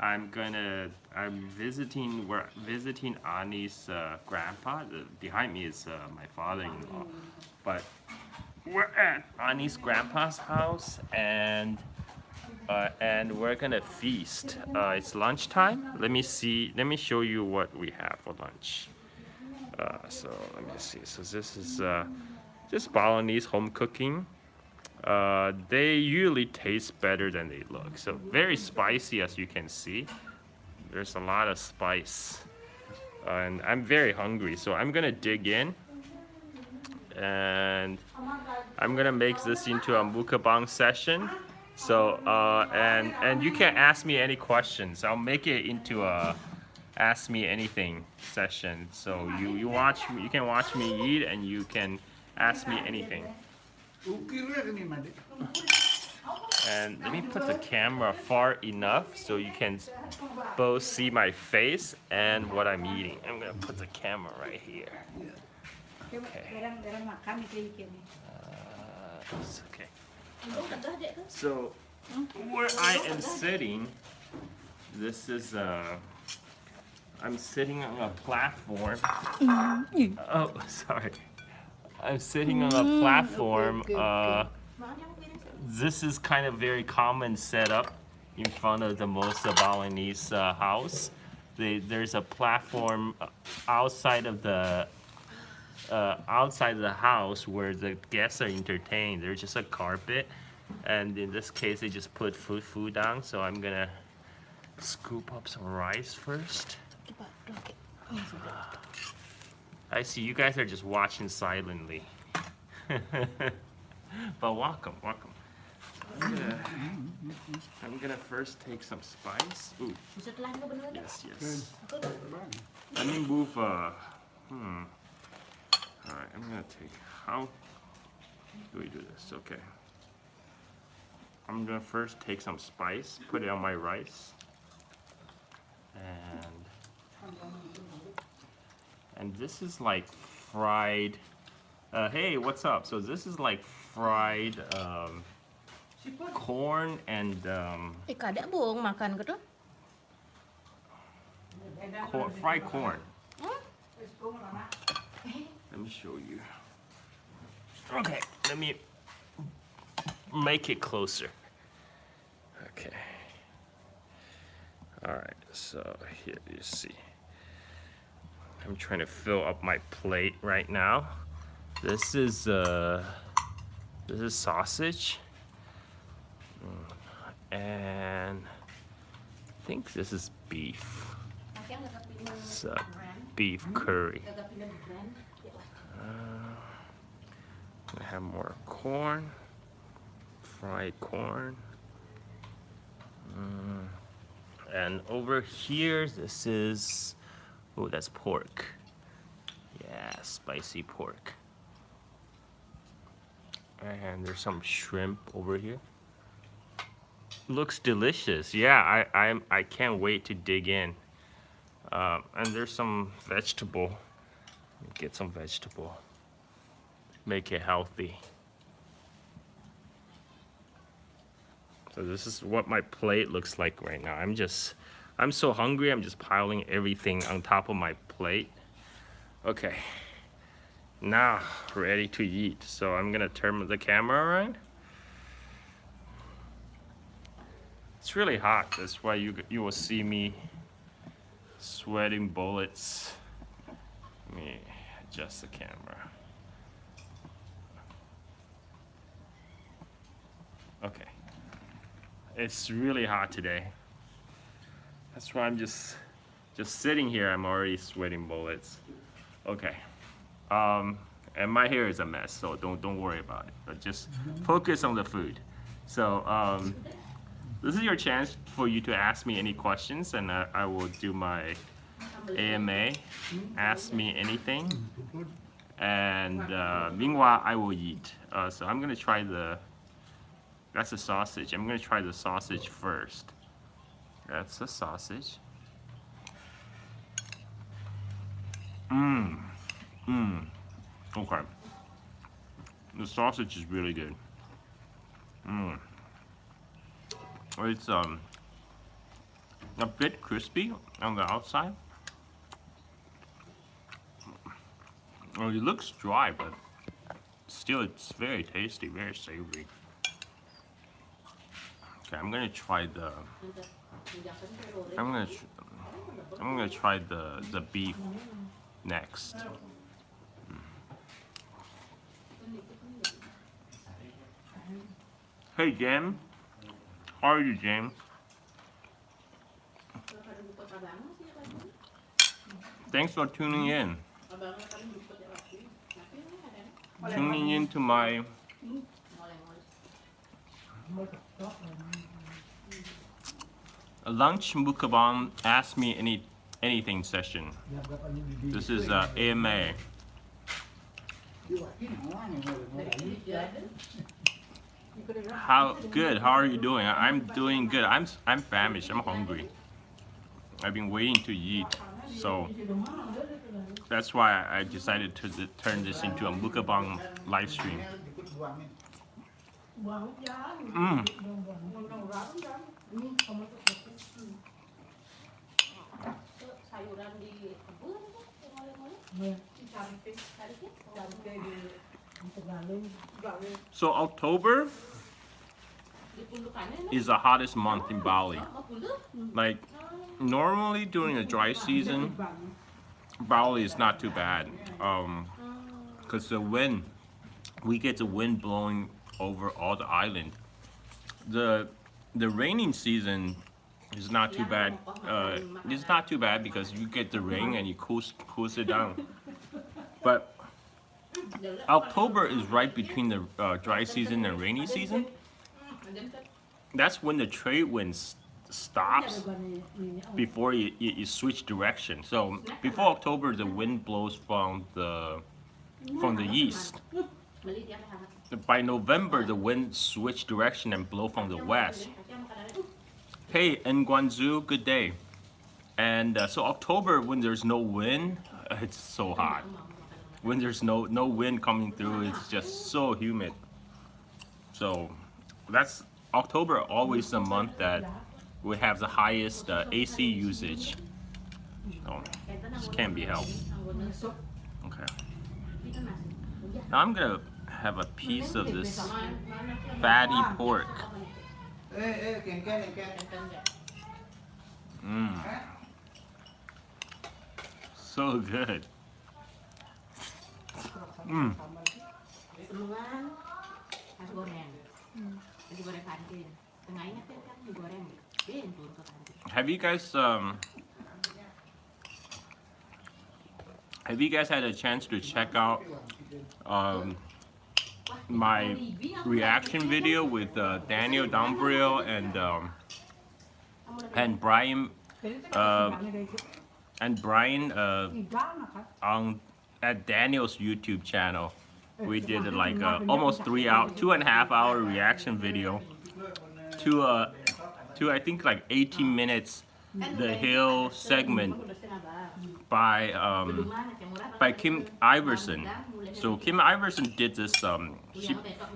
We're visiting Ani's grandpa. Behind me is my father-in-law. But we're at Ani's grandpa's house and we're gonna feast. It's lunchtime. Let me show you what we have for lunch. So let me see. So this is just Balinese home cooking. They usually taste better than they look. So very spicy, as you can see. There's a lot of spice. And I'm very hungry, so I'm gonna dig in. And I'm gonna make this into a mukbang session. So and you can ask me any questions. I'll make it into a ask me anything session. So you can watch me eat and you can ask me anything. And let me put the camera far enough so you can both see my face and what I'm eating. I'm gonna put the camera right here. Okay. It's okay. So where I am sitting, this is I'm sitting on a platform. Oh, sorry. I'm sitting on a platform. This is kind of very common setup in front of the most Balinese house. There's a platform outside of the house where the guests are entertained. There's just a carpet, and in this case, they just put food down. So I'm gonna scoop up some rice first. I see you guys are just watching silently. But welcome. I'm gonna first take some spice. Ooh. Yes. Let me move. All right, I'm gonna take. How do we do this? Okay. I'm gonna first take some spice, put it on my rice, and this is like fried. Hey, what's up? So this is like fried corn and fried corn. Let me show you. Okay, let me make it closer. Okay. All right, so here you see. I'm trying to fill up my plate right now. This is sausage, and I think this is beef. It's beef curry. I have more corn, fried corn. And over here, this is, oh, that's pork. Yeah, spicy pork. And there's some shrimp over here. Looks delicious. Yeah, I can't wait to dig in. And there's some vegetable. Get some vegetable. Make it healthy. So this is what my plate looks like right now. I'm so hungry, I'm just piling everything on top of my plate. Okay, now ready to eat. So I'm gonna turn the camera around. It's really hot, that's why you will see me sweating bullets. Let me adjust the camera. Okay. It's really hot today. That's why I'm just sitting here. I'm already sweating bullets. Okay. And my hair is a mess, so don't worry about it. But just focus on the food. So this is your chance for you to ask me any questions, and I will do my AMA. Ask me anything, and meanwhile I will eat. So I'm gonna try that's a sausage. I'm gonna try the sausage first. That's the sausage. Okay. The sausage is really good. It's a bit crispy on the outside. Well, it looks dry, but still it's very tasty, very savory. Okay, I'm gonna try the. I'm gonna try the beef next. Hey James, how are you, James? Thanks for tuning in. Tuning into my lunch mukbang ask me anything session. This is AMA. How good? How are you doing? I'm doing good. I'm famished. I'm hungry. I've been waiting to eat, so that's why I decided to turn this into a mukbang live stream. So October is the hottest month in Bali. Like normally during the dry season, Bali is not too bad, because the wind, we get the wind blowing over all the island. The raining season is not too bad. It's not too bad because you get the rain and you cools it down. But October is right between the dry season and rainy season. That's when the trade wind stops before you switch direction. So before October, the wind blows from the east. By November, the wind switch direction and blow from the west. Hey, in Guangzhou, good day. And so October, when there's no wind, it's so hot. When there's no wind coming through, it's just so humid. So that's October, always the month that we have the highest AC usage. So this can't be helped. Okay. Now I'm gonna have a piece of this fatty pork. So good. Have you guys had a chance to check out my reaction video with Daniel Dombriel and Brian on at Daniel's YouTube channel? We did like almost 2.5 hour reaction video to I think like 18 minutes The Hill segment by Kim Iverson. So Kim Iverson did this.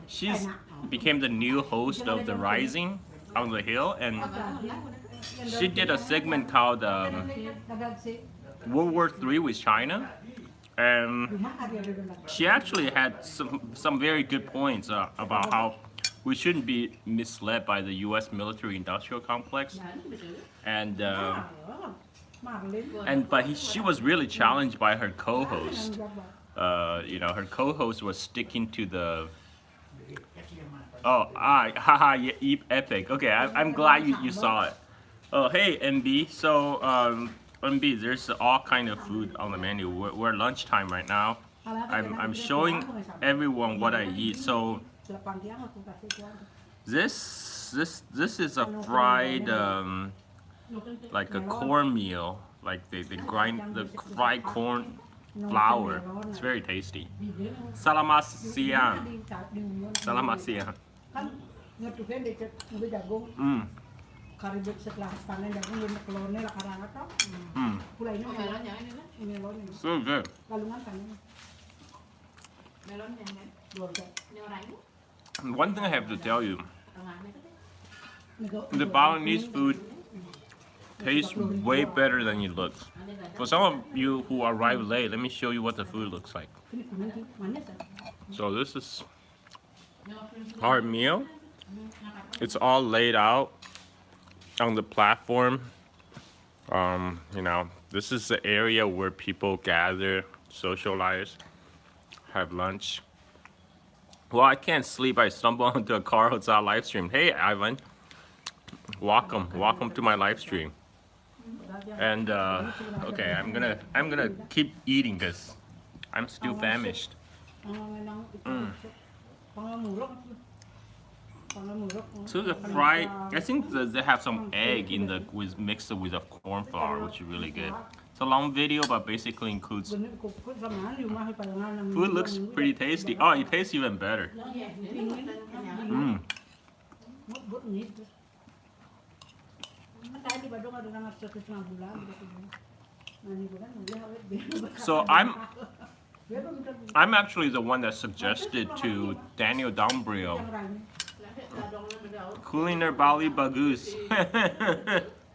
She's became the new host of The Rising on The Hill, and she did a segment called World War III with China. And she actually had some very good points about how we shouldn't be misled by the U.S. military-industrial complex, but she was really challenged by her co-host. Her co-host was sticking to the epic. Okay, I'm glad you saw it. Oh, hey MB. So MB, there's all kind of food on the menu. We're lunchtime right now. I'm showing everyone what I eat. So this is a fried like a cornmeal, like they grind the fried corn flour. It's very tasty. Salamat siang. Salamat siang. So good. One thing I have to tell you, the Balinese food tastes way better than it looks. For some of you who arrive late, let me show you what the food looks like. So this is our meal. It's all laid out on the platform. You know, this is the area where people gather, socialize, have lunch. Well, I can't sleep. I stumbled onto a car outside live stream. Hey, Ivan, welcome to my live stream. And okay, I'm gonna keep eating this. I'm still famished. So the fried, I think that they have some egg in the with mixed with a corn flour, which is really good. It's a long video, but basically includes. Food looks pretty tasty. Oh, it tastes even better. So I'm actually the one that suggested to Daniel Dombrio, Kuliner Bali Bagus.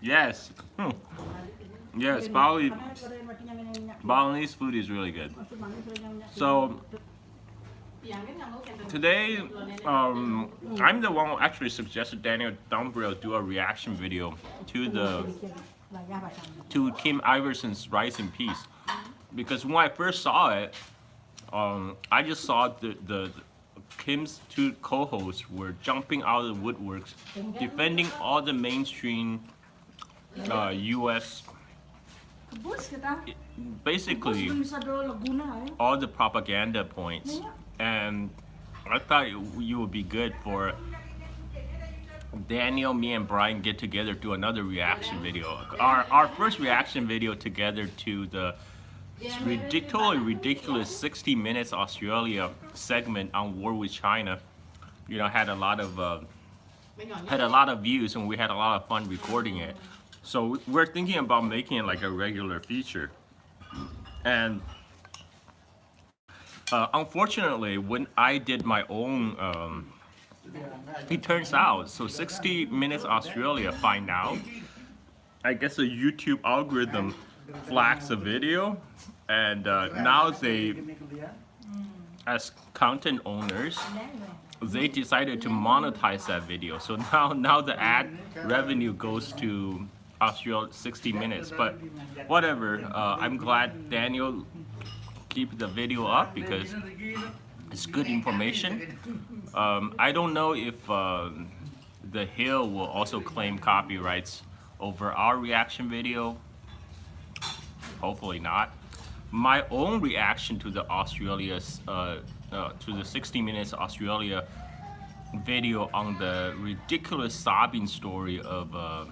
Yes. Yes, Balinese food is really good. So today, I'm the one who actually suggested Daniel Dombrio do a reaction video to Kim Iverson's Rise in Peace, because when I first saw it, I just saw the Kim's two co-hosts were jumping out of the woodworks, defending all the mainstream U.S. basically all the propaganda points, and I thought you would be good for Daniel, me, and Brian get together do another reaction video. Our first reaction video together to the totally ridiculous 60 Minutes Australia segment on war with China, you know, had a lot of views, and we had a lot of fun recording it. So we're thinking about making it like a regular feature. And unfortunately, when I did my own, it turns out, so 60 Minutes Australia find out, I guess the YouTube algorithm flags the video, and now they, as content owners, they decided to monetize that video. So now the ad revenue goes to Australia 60 Minutes. But whatever, I'm glad Daniel keep the video up because it's good information. I don't know if The Hill will also claim copyrights over our reaction video. Hopefully not. My own reaction to the to the 60 Minutes Australia video on the ridiculous sobbing story of a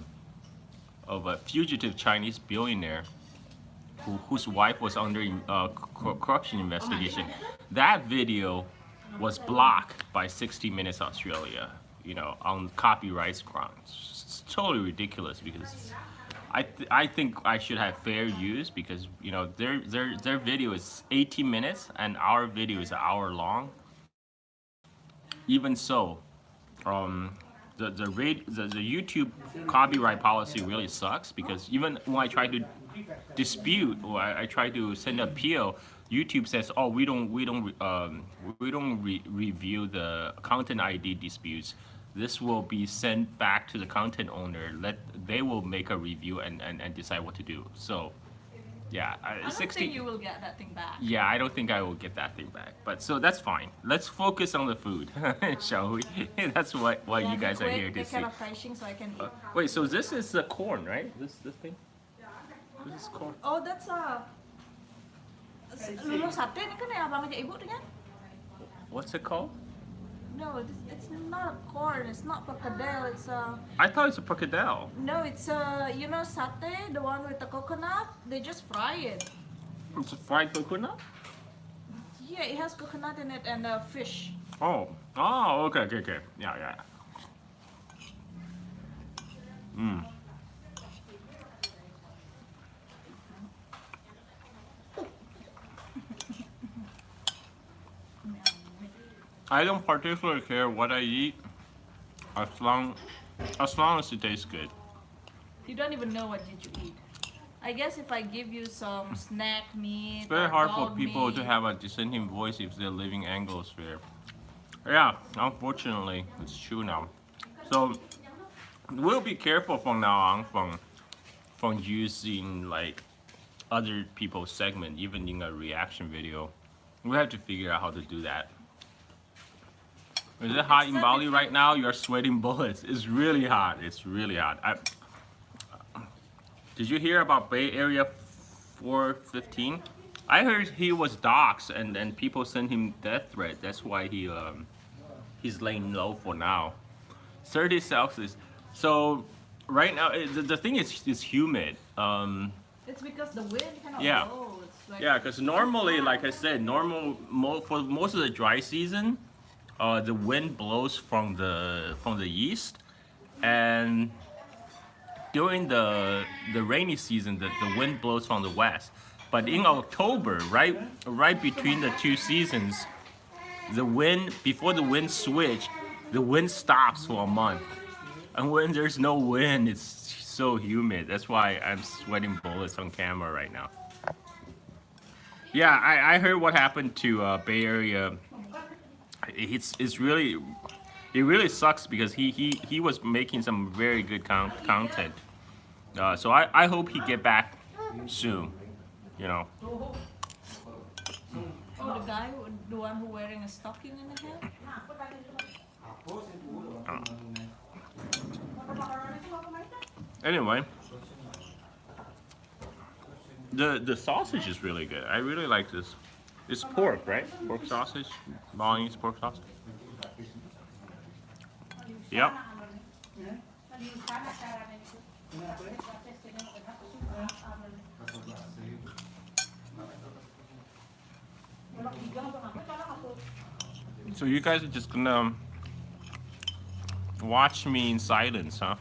fugitive Chinese billionaire whose wife was under corruption investigation. That video was blocked by 60 Minutes Australia, you know, on copyright grounds. It's totally ridiculous because I think I should have fair use, because you know their video is 18 minutes and our video is an hour long. Even so, the YouTube copyright policy really sucks, because even when I try to dispute or I try to send an appeal, YouTube says, "Oh, we don't review the content ID disputes. This will be sent back to the content owner. They will make a review and decide what to do." So, yeah, I don't think you will get that thing back. Yeah, I don't think I will get that thing back. But so that's fine. Let's focus on the food, shall we? That's what you guys are here to see. So I can eat. Wait, so this is the corn, right? This thing? This is corn. Oh, that's a luluh sate ni kan yang abang ajak ibu tu kan? What's it called? No, it's not a corn. It's not perkedel. It's a. I thought it's a perkedel. No, it's a, you know, satay, the one with the coconut. They just fry it. It's a fried coconut? Yeah, it has coconut in it and fish. Oh, okay. Yeah. I don't particularly care what I eat, as long as it tastes good. You don't even know what did you eat. I guess if I give you some snack meat, It's very or hard for dog people to meat, have a dissenting voice if they're living Anglosphere. Yeah, unfortunately, it's true now. So we'll be careful from now on from using like other people's segment, even in a reaction video. We have to figure out how to do that. Is it hot in Except Bali if right you- now? You're sweating bullets. It's really hot. It's really hot. Did you hear about Bay Area 415? I heard he was doxxed and people sent him death threat. That's why he's laying low for now. 30 Celsius. So right now the thing is it's humid. it's because the wind cannot Yeah. blow. It's like, Yeah, because normally, like I said, for most of the dry season, the wind blows from the east, and during the rainy season, the wind blows from the west. But in October, right between the two seasons, the wind before the wind switch, the wind stops for a month, and when there's no wind, it's so humid. That's why I'm sweating bullets on camera right now. Yeah, I heard what happened to Bay Area. It's really, it really sucks because he was making some very good content. So I hope he get back soon. You know. oh, the guy, the one who wearing a stocking in the head. Anyway, the sausage is really good. I really like this. It's pork, right? Pork sausage, Balinese pork sausage. Yep. So you guys are just gonna watch me in silence, huh?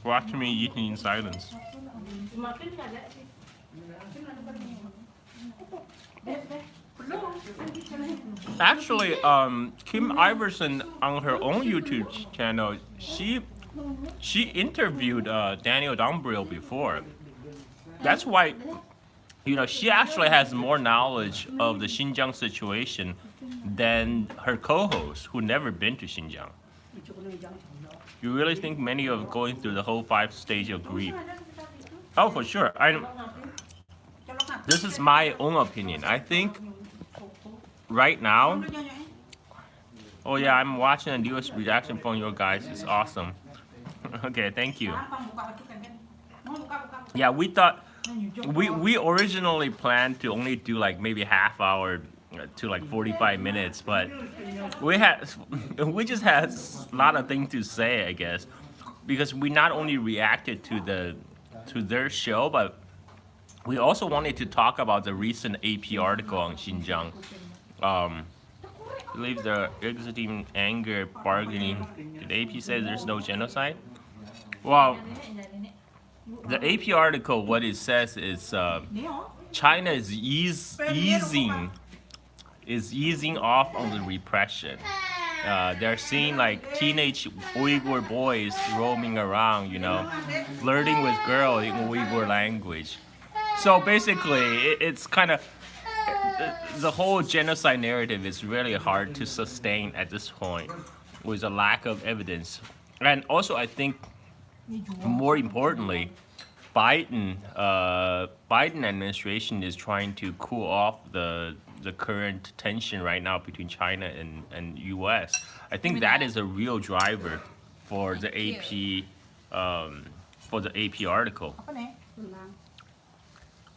Watch me eating in silence. Actually, Kim Iverson on her own YouTube channel, she interviewed Daniel Dumbrill before. That's why, you know, she actually has more knowledge of the Xinjiang situation than her co-host, who never been to Xinjiang. You really think many of going through the whole 5 stage of grief? Oh, for sure. This is my own opinion. I think right now. Oh yeah, I'm watching the newest reaction from you guys. It's awesome. Okay, thank you. Yeah, we thought we originally planned to only do like maybe half hour to like 45 minutes, but we just had a lot of things to say, I guess, because we not only reacted to their show, but we also wanted to talk about the recent AP article on Xinjiang. I believe the exiting anger bargaining. Did AP say there's no genocide? Well, the AP article, what it says is China is easing off on the repression. They're seeing like teenage Uyghur boys roaming around, you know, flirting with girls in Uyghur language. So basically, it's kind of the whole genocide narrative is really hard to sustain at this point with a lack of evidence. And also, I think more importantly, Biden administration is trying to cool off the current tension right now between China and U.S. I think that is a real driver for the AP article.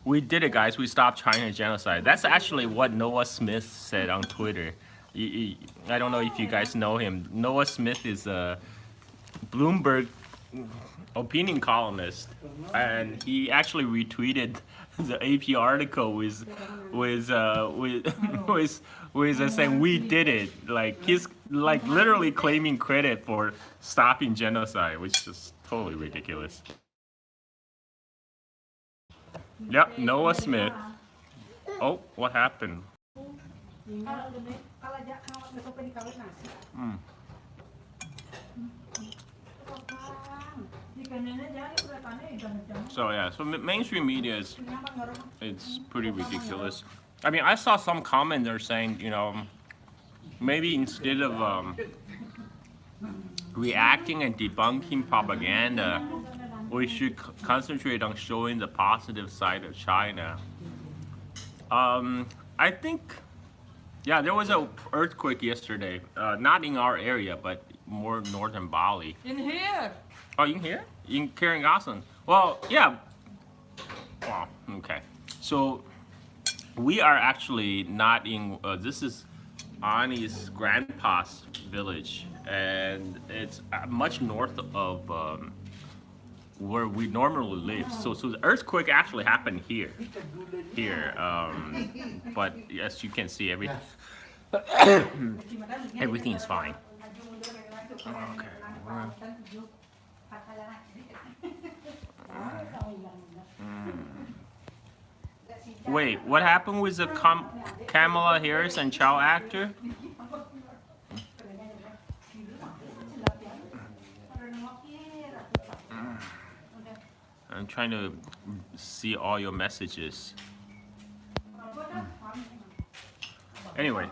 We did it, guys. We stopped China genocide. That's actually what Noah Smith said on Twitter. I don't know if you guys know him. Noah Smith is a Bloomberg opinion columnist, and he actually retweeted the AP article with saying we did it. Like he's like literally claiming credit for stopping genocide, which is totally ridiculous. Yep, Noah Smith. Oh, what happened? So yeah, so mainstream media is it's pretty ridiculous. I mean, I saw some comment they're saying, you know, maybe instead of reacting and debunking propaganda, we should concentrate on showing the positive side of China. I think, yeah, there was an earthquake yesterday, not in our area, but more northern Bali. In here. Oh, in here? In Karangasan? Well, yeah. Wow, okay. So, we are actually not in, this is Ani's grandpa's village, and it's much north of where we normally live. So the earthquake actually happened here. But as you can see, everything is fine. Okay. Wait, what happened with the Kamala Harris and child actor? I'm trying to see all your messages. Anyway,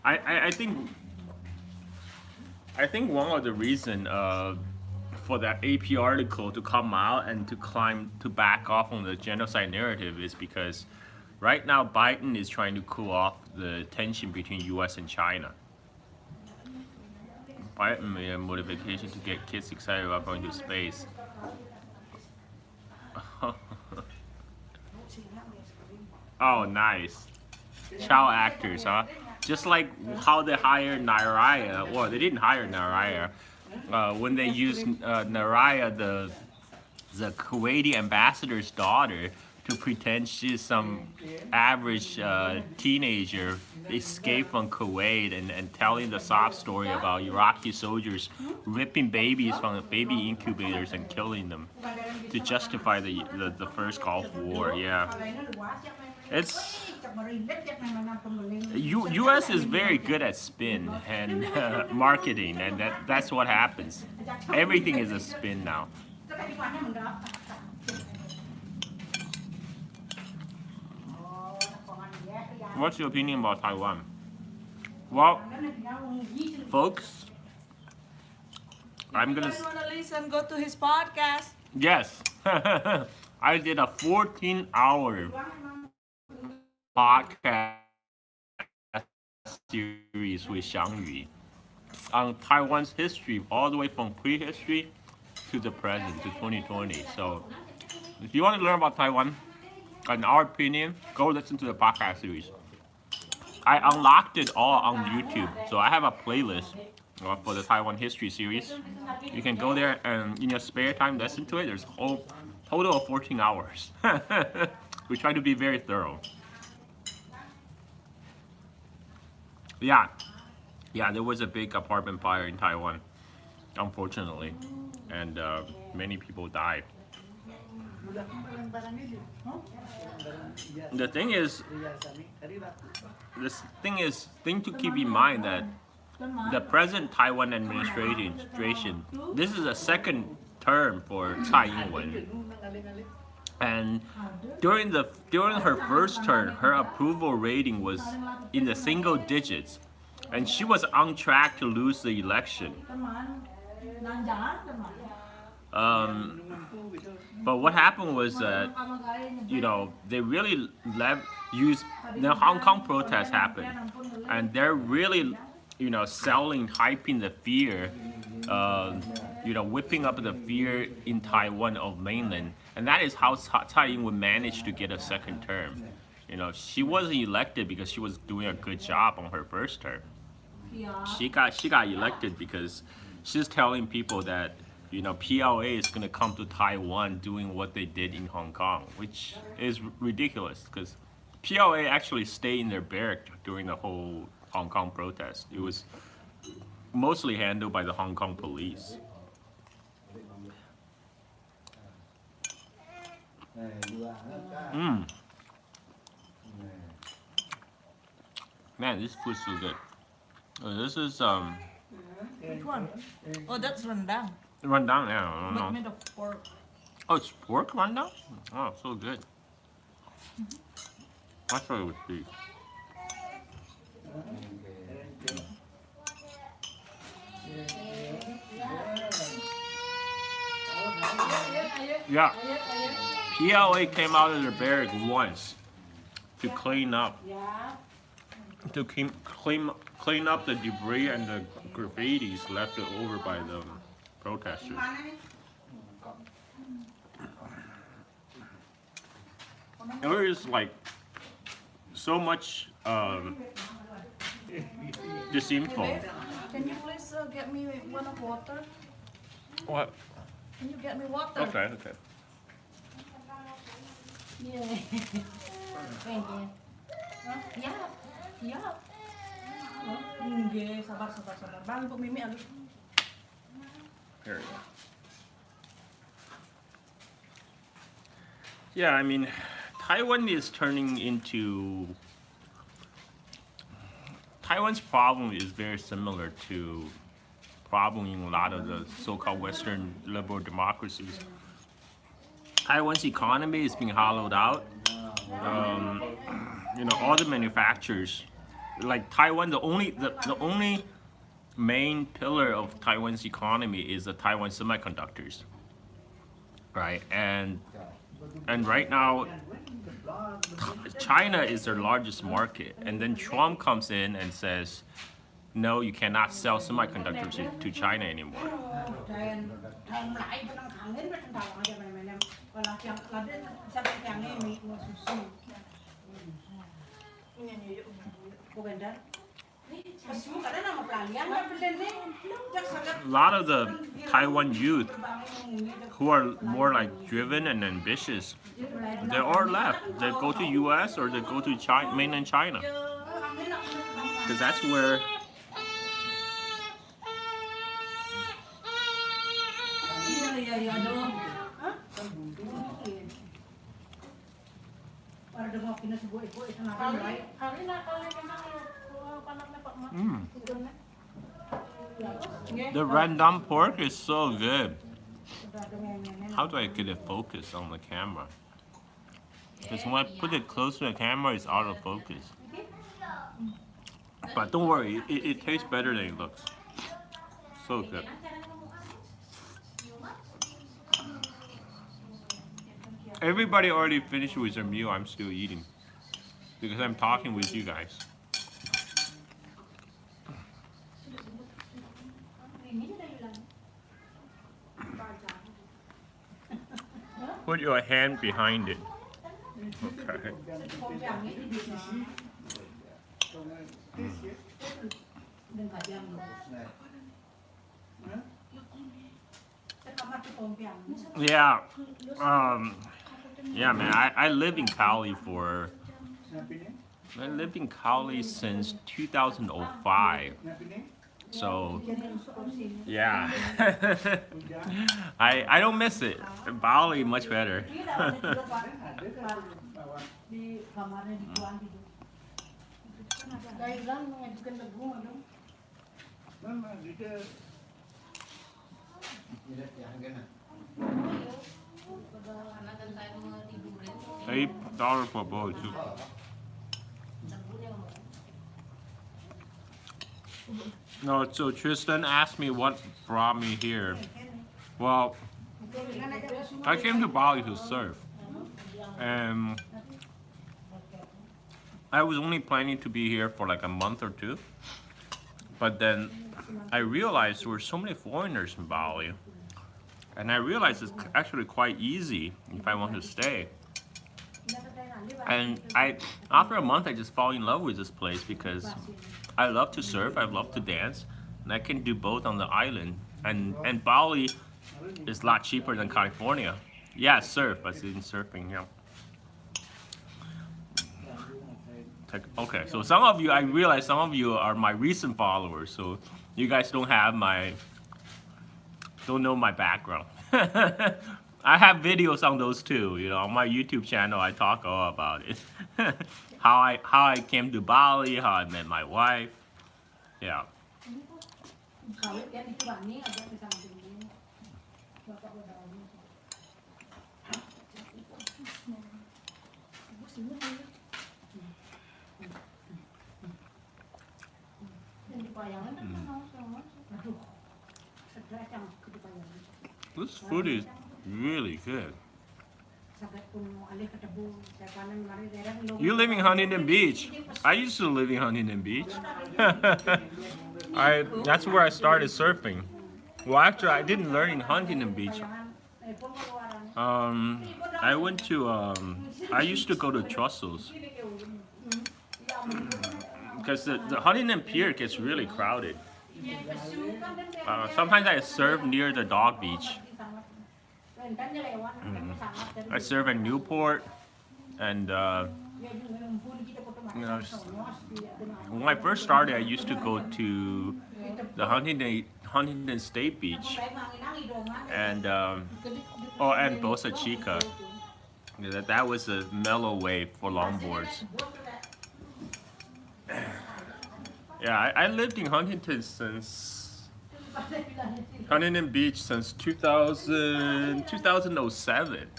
I think one of the reason for that AP article to come out and to back off on the genocide narrative is because right now Biden is trying to cool off the tension between U.S. and China. Biden made a motivation to get kids excited about going to space. Oh, nice. Child actors, huh? Just like how they hired Naraya. Well, they didn't hire Naraya. When they used Naraya, the Kuwaiti ambassador's daughter, to pretend she's some average teenager escaped from Kuwait and telling the sob story about Iraqi soldiers ripping babies from the baby incubators and killing them to justify the first Gulf War. Yeah, it's U.S. is very good at spin and marketing, and that's what happens. Everything is a spin now. What's your opinion about Taiwan? Well, folks, I'm gonna. You guys wanna listen? Go to his podcast. Yes, I did a 14-hour podcast series with Xiangyu on Taiwan's history, all the way from prehistory to the present, to 2020. So, if you want to learn about Taiwan, in our opinion, go listen to the podcast series. I unlocked it all on YouTube, so I have a playlist for the Taiwan history series. You can go there and in your spare time listen to it. There's a whole total of 14 hours. We try to be very thorough. Yeah, there was a big apartment fire in Taiwan, unfortunately, and many people died. The thing to keep in mind that the present Taiwan administration, this is a second term for Tsai Ing-wen, and during her first term, her approval rating was in the single digits, and she was on track to lose the election. But what happened was that, they really the Hong Kong protests happened, and they're really, hyping the fear, whipping up the fear in Taiwan of mainland, and that is how Tsai Ing-wen managed to get a second term. She wasn't elected because she was doing a good job on her first term. She got elected because she's telling people that PLA is going to come to Taiwan doing what they did in Hong Kong, which is ridiculous because PLA actually stayed in their barrack during the whole Hong Kong protest. It was mostly handled by the Hong Kong police. Man, this food's so good. This is Which one? Oh, that's rendang. Rendang, yeah, I don't But know. made of pork. Oh, it's pork rendang? Oh, so good. I thought it was beef. Yeah. PLA came out of their barrack once to clean up, clean up the debris and the graffitis left over by the protesters. There is like so much disinfo. Babe, can you please get me one of water? What? Can you get me water? Okay, okay. Yeah. Thank you. Yeah. Yeah. Nggih, sabar. Bang, untuk Mimi aduh. Here we go. Yeah, I mean, Taiwan is turning into. Taiwan's problem is very similar to problem in a lot of the so-called Western liberal democracies. Taiwan's economy is being hollowed out. All the manufacturers, like Taiwan, the only main pillar of Taiwan's economy is the Taiwan semiconductors, right? And right now, China is their largest market, and then Trump comes in and says, no, you cannot sell semiconductors to China anymore. A lot of the Taiwan youth who are more like driven and ambitious, they all left. They go to US or they go to mainland China. Because that's where the rendang pork is so good. How do I get it focused on the camera? Because when I put it close to the camera, it's out of focus. But don't worry, it tastes better than it looks. So good. Everybody already finished with their meal. I'm still eating because I'm talking with you guys. Put your hand behind it. Okay. Yeah. Yeah, man. I live in Cali I lived in Cali since 2005. So, yeah. I don't miss it. Bali much better. $8 for both too. No, so Tristan asked me what brought me here. Well, I came to Bali to surf, and I was only planning to be here for like a month or two, but then I realized there were so many foreigners in Bali, and I realized it's actually quite easy if I want to stay. And after a month, I just fall in love with this place because I love to surf, I love to dance, and I can do both on the island. And Bali is a lot cheaper than California. Yeah, surf, I in surfing, yeah. Okay, so some of you, I realize some of you are my recent followers, so you guys don't know my background. I have videos on those too, on my YouTube channel I talk all about it. how I came to Bali, how I met my wife. Yeah. This food is really good. You live in Huntington Beach. I used to live in Huntington Beach. That's where I started surfing. Well, actually, I didn't learn in Huntington Beach. I went to. I used to go to Trussell's because the Huntington Pier gets really crowded. Sometimes I surf near the dog beach. I surf in Newport, and when I first started, I used to go to the Huntington State Beach, and and Boca Chica. That was a mellow wave for longboards. Yeah, I lived in Huntington Beach since 2007.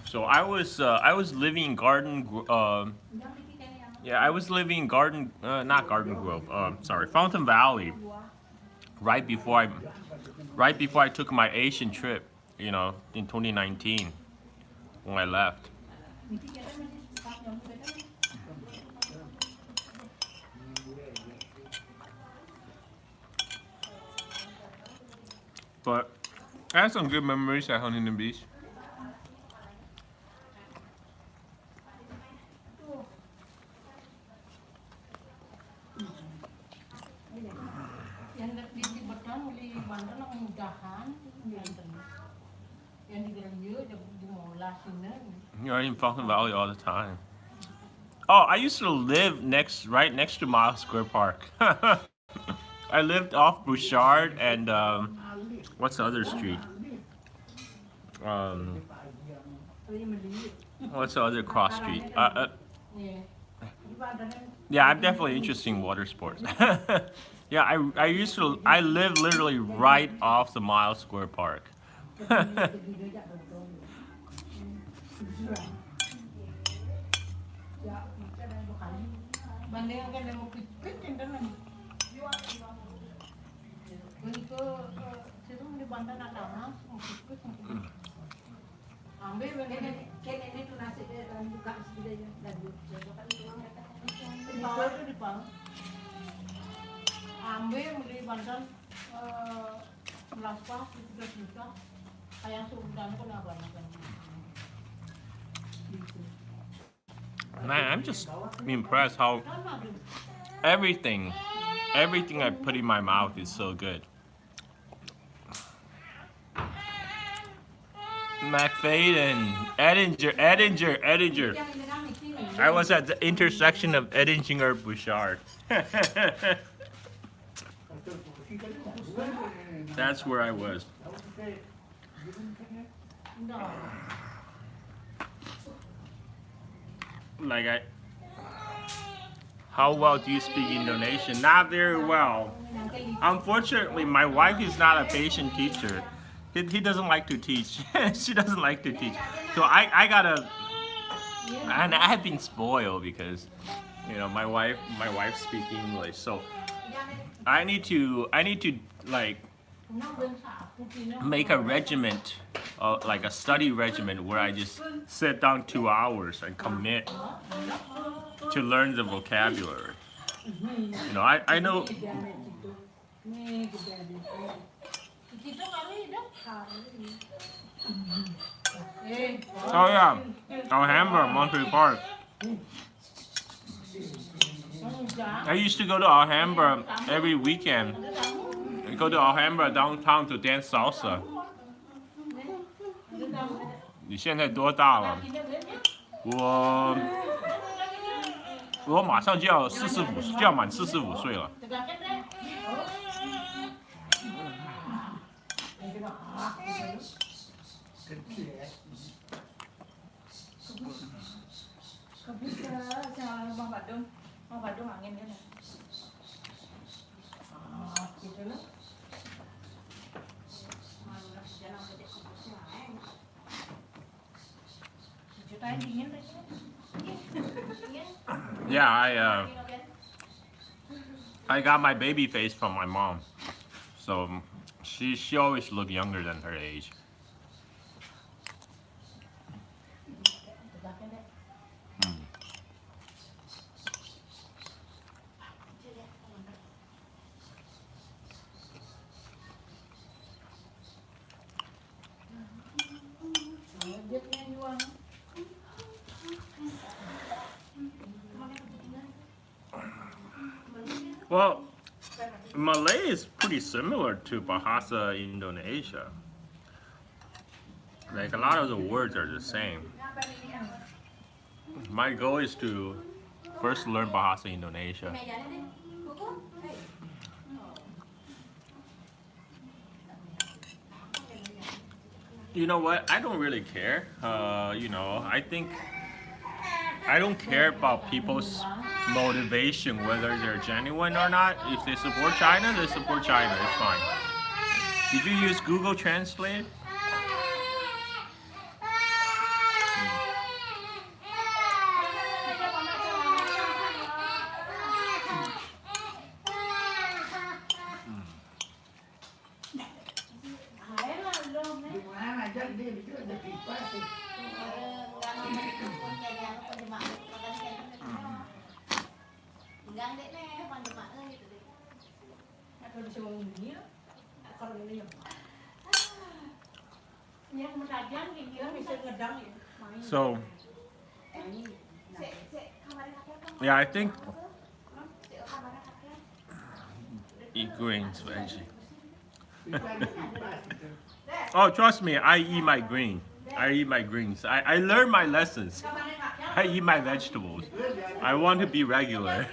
So I was living in not Garden Grove. Sorry, Fountain Valley. Right before I took my Asian trip, in 2019, when I left. But I had some good memories at Huntington Beach. You're in Falcon Valley all the time. Oh, I used to live right next to Miles Square Park. I lived off Bouchard and what's the other street? What's the other cross street? Yeah, I'm definitely interested in water sports. Yeah, I live literally right off the Miles Square Park. Man, I'm just impressed how everything I put in my mouth is so good. McFadden, Edinger. I was at the intersection of Edinger Bouchard. That's where I was. How well do you speak Indonesian? Not very well. Unfortunately, my wife is not a patient teacher. He doesn't like to teach. She doesn't like to teach. So I gotta, and I have been spoiled because, my wife speaks English. So I need to like make a regiment, like a study regiment where I just sit down 2 hours and commit to learn the vocabulary. I know. Oh yeah, Alhambra, Monterey Park. I used to go to Alhambra every weekend. I go to Alhambra downtown to dance salsa. 你现在多大了？我马上就要满45岁了。Yeah, I got my baby face from my mom, so she always looked younger than her age. Well, Malay is pretty similar to Bahasa Indonesia. Like a lot of the words are the same. My goal is to first learn Bahasa Indonesia. You know what? I don't really care. I think I don't care about people's motivation, whether they're genuine or not. If they support China, they support China. It's fine. Did you use Google Translate? So, yeah, I think eat greens, veggie. Oh, trust me, I eat my green. I eat my greens. I learned my lessons. I eat my vegetables. I want to be regular.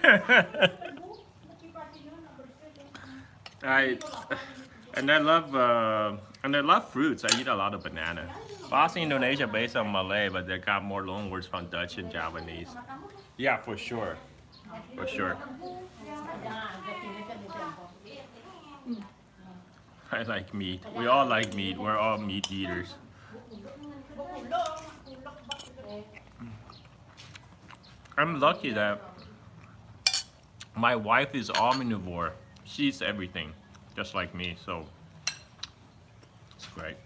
I love fruits. I eat a lot of banana. Bahasa Indonesia based on Malay, but they got more loanwords from Dutch and Japanese. Yeah, for sure. For sure. I like meat. We all like meat. We're all meat eaters. I'm lucky that my wife is omnivore. She eats everything, just like me, so it's great.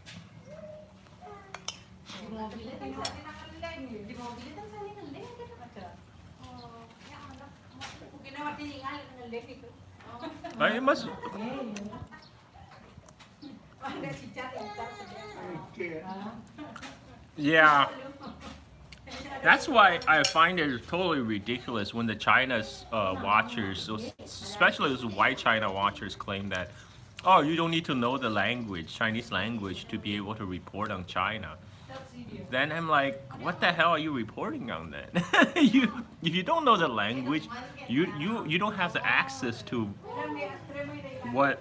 It must. Yeah. That's why I find it totally ridiculous when the China's watchers, especially those white China watchers, claim that, oh, you don't need to know the language, Chinese language, to be able to report on China. Then I'm like, what the hell are you reporting on then? If you don't know the language, you don't have the access to what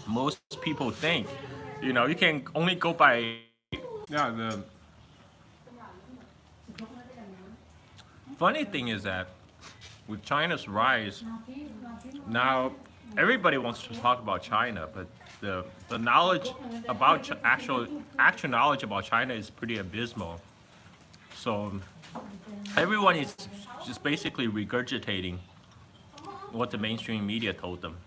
most people think. You can only go by the funny thing is that with China's rise, now everybody wants to talk about China, but the knowledge about actual knowledge about China is pretty abysmal. So everyone is just basically regurgitating what the mainstream media told them.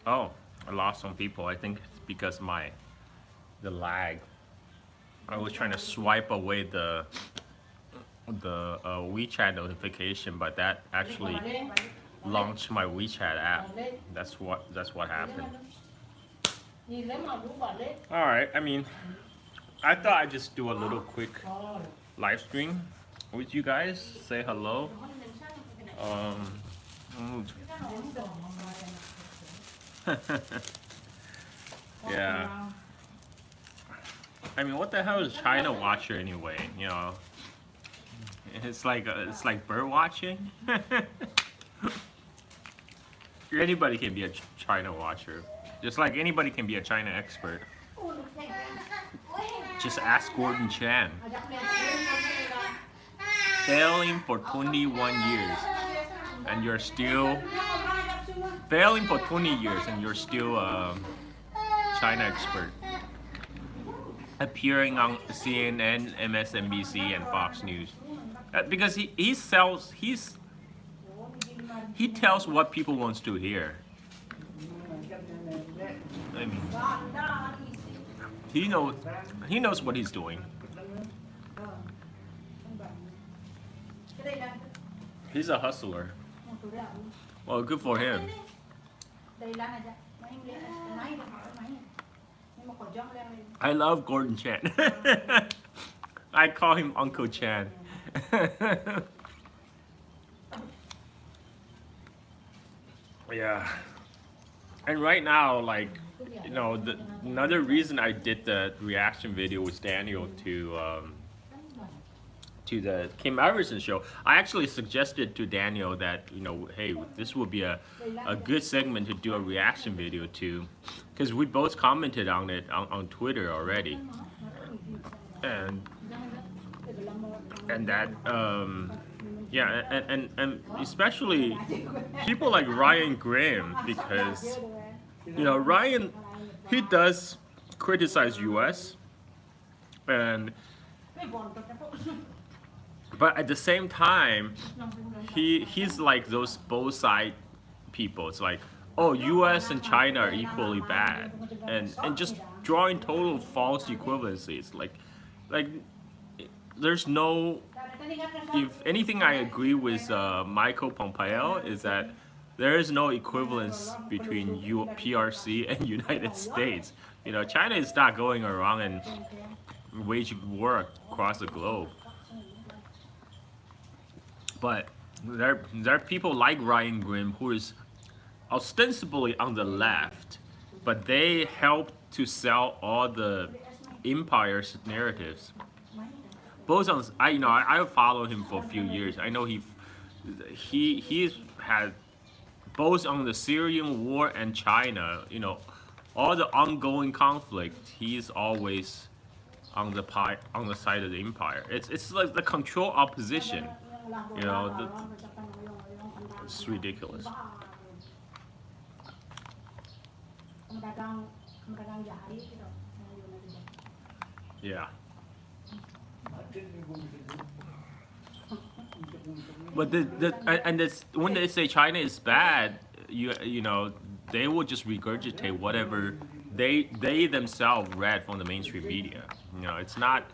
Oh, I lost some people. I think it's because the lag. I was trying to swipe away the WeChat notification, but that actually launched my WeChat app. That's what happened. All right. I mean, I thought I'd just do a little quick live stream with you guys. Say hello. Yeah. I mean, what the hell is China watcher anyway? It's like bird watching. Anybody can be a China watcher, just like anybody can be a China expert. Just ask Gordon Chan. Failing for 21 years, and you're still failing for 20 years, and you're still a China expert. appearing on CNN, MSNBC, and Fox News. Because he tells what people wants to hear. I mean, he knows he knows what he's doing. He's a hustler. Well, good for him. I love Gordon Chan. I call him Uncle Chan. Yeah. And right now, like, another reason I did the reaction video with Daniel to the Kim Iverson show, I actually suggested to Daniel that, hey, this would be a good segment to do a reaction video to, because we both commented on it on Twitter already, and that yeah, and especially people like Ryan Graham, because Ryan, he does criticize US, but at the same time, he's like those both side people. It's like, oh, US and China are equally bad, and just drawing total false equivalencies. Like there's no, if anything, I agree with Michael Pompeo, is that there is no equivalence between PRC and United States. China is not going around and waging war across the globe. But there are people like Ryan Grimm who is ostensibly on the left, but they help to sell all the empire's narratives. Both on, I follow him for a few years. I know he's had both on the Syrian war and China, all the ongoing conflict. He's always on the side of the empire. It's like the control opposition. It's ridiculous. Yeah. But when they say China is bad, they will just regurgitate whatever they themselves read from the mainstream media. It's not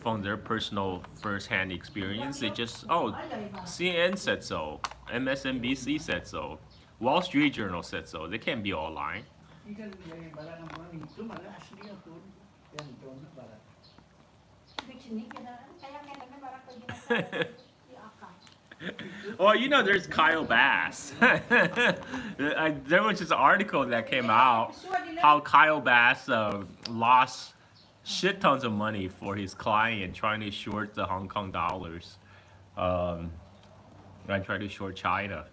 from their personal first-hand experience. They just, CNN said so, MSNBC said so, Wall Street Journal said so. They can't be all lying. Well, there's Kyle Bass. There was just an article that came out how Kyle Bass lost shit tons of money for his client trying to short the Hong Kong dollars, and try to short China.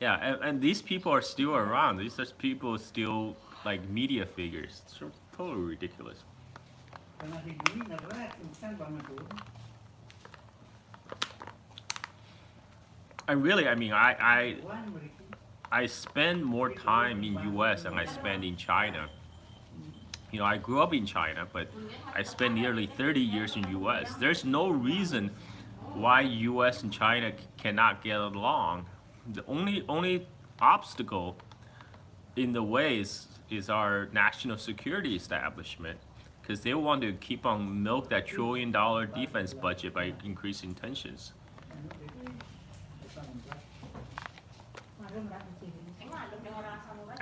Yeah, and these people are still around. These are people still like media figures. It's totally ridiculous. And really, I spend more time in US than I spend in China. I grew up in China, but I spent nearly 30 years in US. There's no reason why US and China cannot get along. The only obstacle in the way is our national security establishment, because they want to keep on milk that $1 trillion defense budget by increasing tensions.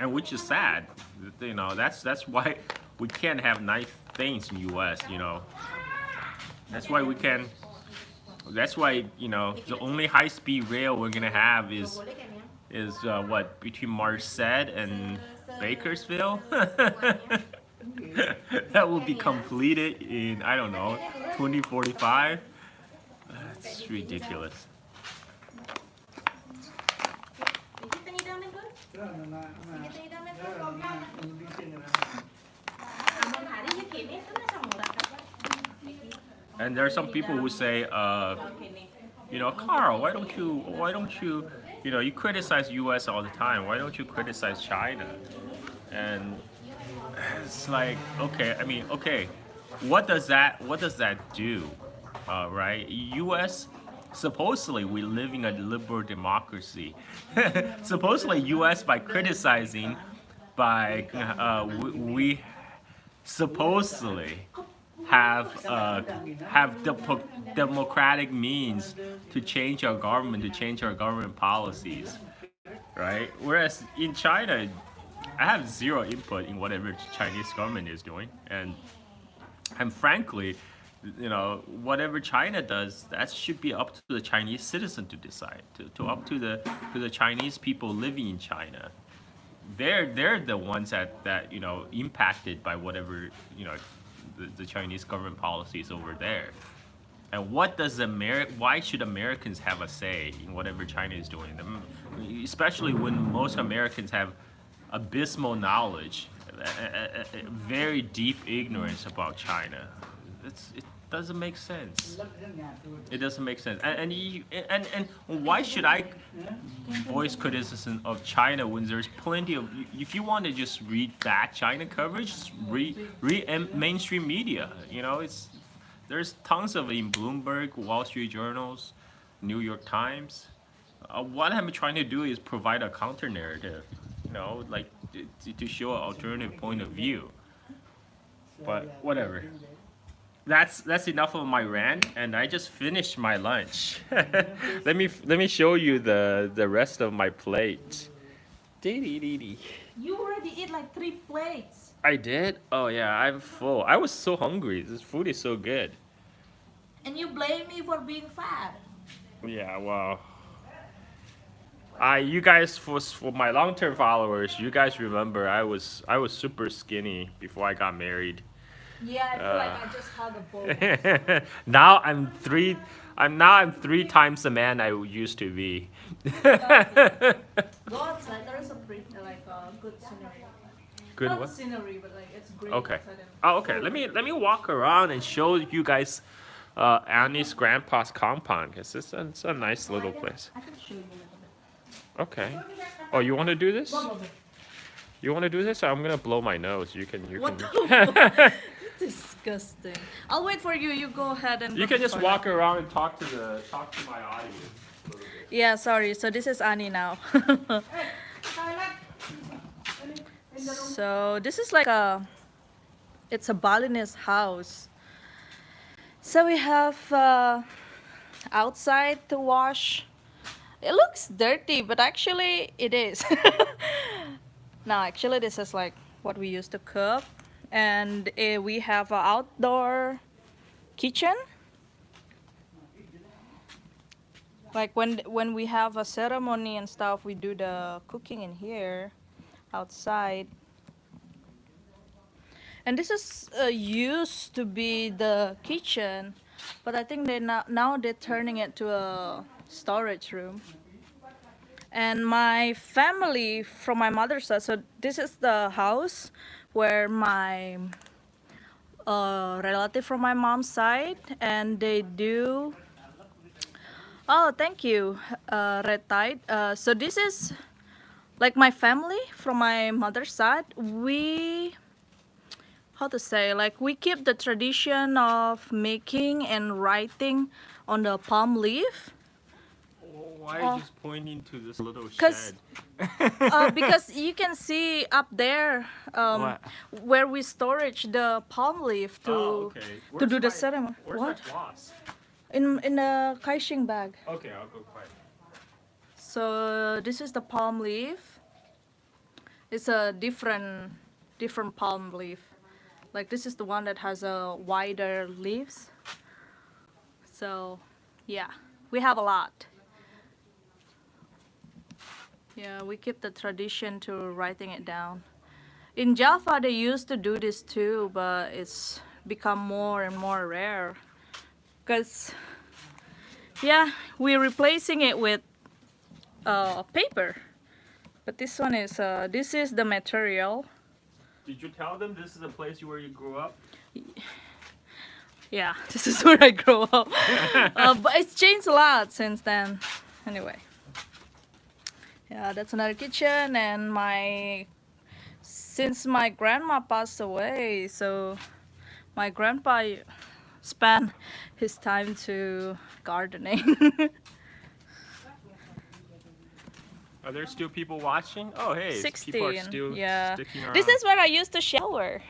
And which is sad. That's why we can't have nice things in US. That's why we can. That's why the only high-speed rail we're gonna have is what, between Marseille and Bakersfield. That will be completed in, I don't know, 2045. That's ridiculous. And there are some people who say, Carl, why don't you, you criticize U.S. all the time. Why don't you criticize China? And it's like, okay, I mean, okay, what does that do? Right? U.S. supposedly we live in a liberal democracy. Supposedly U.S. by criticizing, we supposedly have democratic means to change our government, to change our government policies, right? Whereas in China, I have zero input in whatever Chinese government is doing, and frankly, whatever China does, that should be up to the Chinese citizen to decide, to up to the Chinese people living in China. They're the ones that impacted by whatever the Chinese government policies over there. And why should Americans have a say in whatever China is doing? Especially when most Americans have abysmal knowledge, very deep ignorance about China. It doesn't make sense. It doesn't make sense. And why should I voice criticism of China when there's plenty of? If you want to just read bad China coverage, just read mainstream media. There's tons of it in Bloomberg, Wall Street Journals, New York Times. What I'm trying to do is provide a counter narrative, like to show an alternative point of view. But whatever. That's enough of my rant, and I just finished my lunch. let me show you the rest of my plate. Dee-dee-dee-dee. You already eat like 3 plates. I did? Oh yeah, I'm full. I was so hungry. This food is so good. And you blame me for being fat. Yeah, well, you guys, for my long-term followers, you guys remember I was super skinny before I got married. Yeah, I feel like I just had a bowl. Now I'm 3 times the man I used to be. Go outside. There is a pretty, good scenery. Good Not what? scenery, but like it's green Okay. outside. Oh, okay. Let me walk around and show you guys Annie's grandpa's compound, because it's a nice little place. I can show you a little bit. Okay. Oh, you want to do this? Go. You want to do this? I'm gonna blow my nose. You can. What the fuck? Disgusting. I'll wait for you. You go ahead and. You go can just for walk it. around and talk to my audience a little bit. Yeah, sorry. So this is Annie now. So this is like it's a Balinese house. So we have outside to wash. It looks dirty, but actually it is. No, actually this is like what we used to cook. And we have an outdoor kitchen. Like when we have a ceremony and stuff, we do the cooking in here, outside. And this is used to be the kitchen, but I think now they're turning it to a storage room. And my family from my mother's side, so this is the house where my relative from my mom's side, and they do. Oh, thank you, Red Tide. So this is like my family from my mother's side. How to say, like we keep the tradition of making and writing on the palm leaf. Why are you just pointing to this little 'Cause- shed? Because you can see up there What? where we storage the palm leaf to Oh, okay. to do Where's the my- ceremony. Where's What? my floss? In a kaixing bag. Okay, I'll go quiet. So this is the palm leaf. It's a different palm leaf. Like this is the one that has a wider leaves. So yeah, we have a lot. Yeah, we keep the tradition to writing it down. In Java, they used to do this too, but it's become more and more rare. Because, yeah, we're replacing it with paper. But this one is, this is the material. Did you tell them this is the place where you grew up? Yeah, this is where I grew up. But it's changed a lot since then. Anyway. Yeah, that's another kitchen, and my since my grandma passed away, so my grandpa spent his time to gardening. Are there still people watching? Oh, hey, people are 16. still Yeah. sticking around. This is where I used to shower.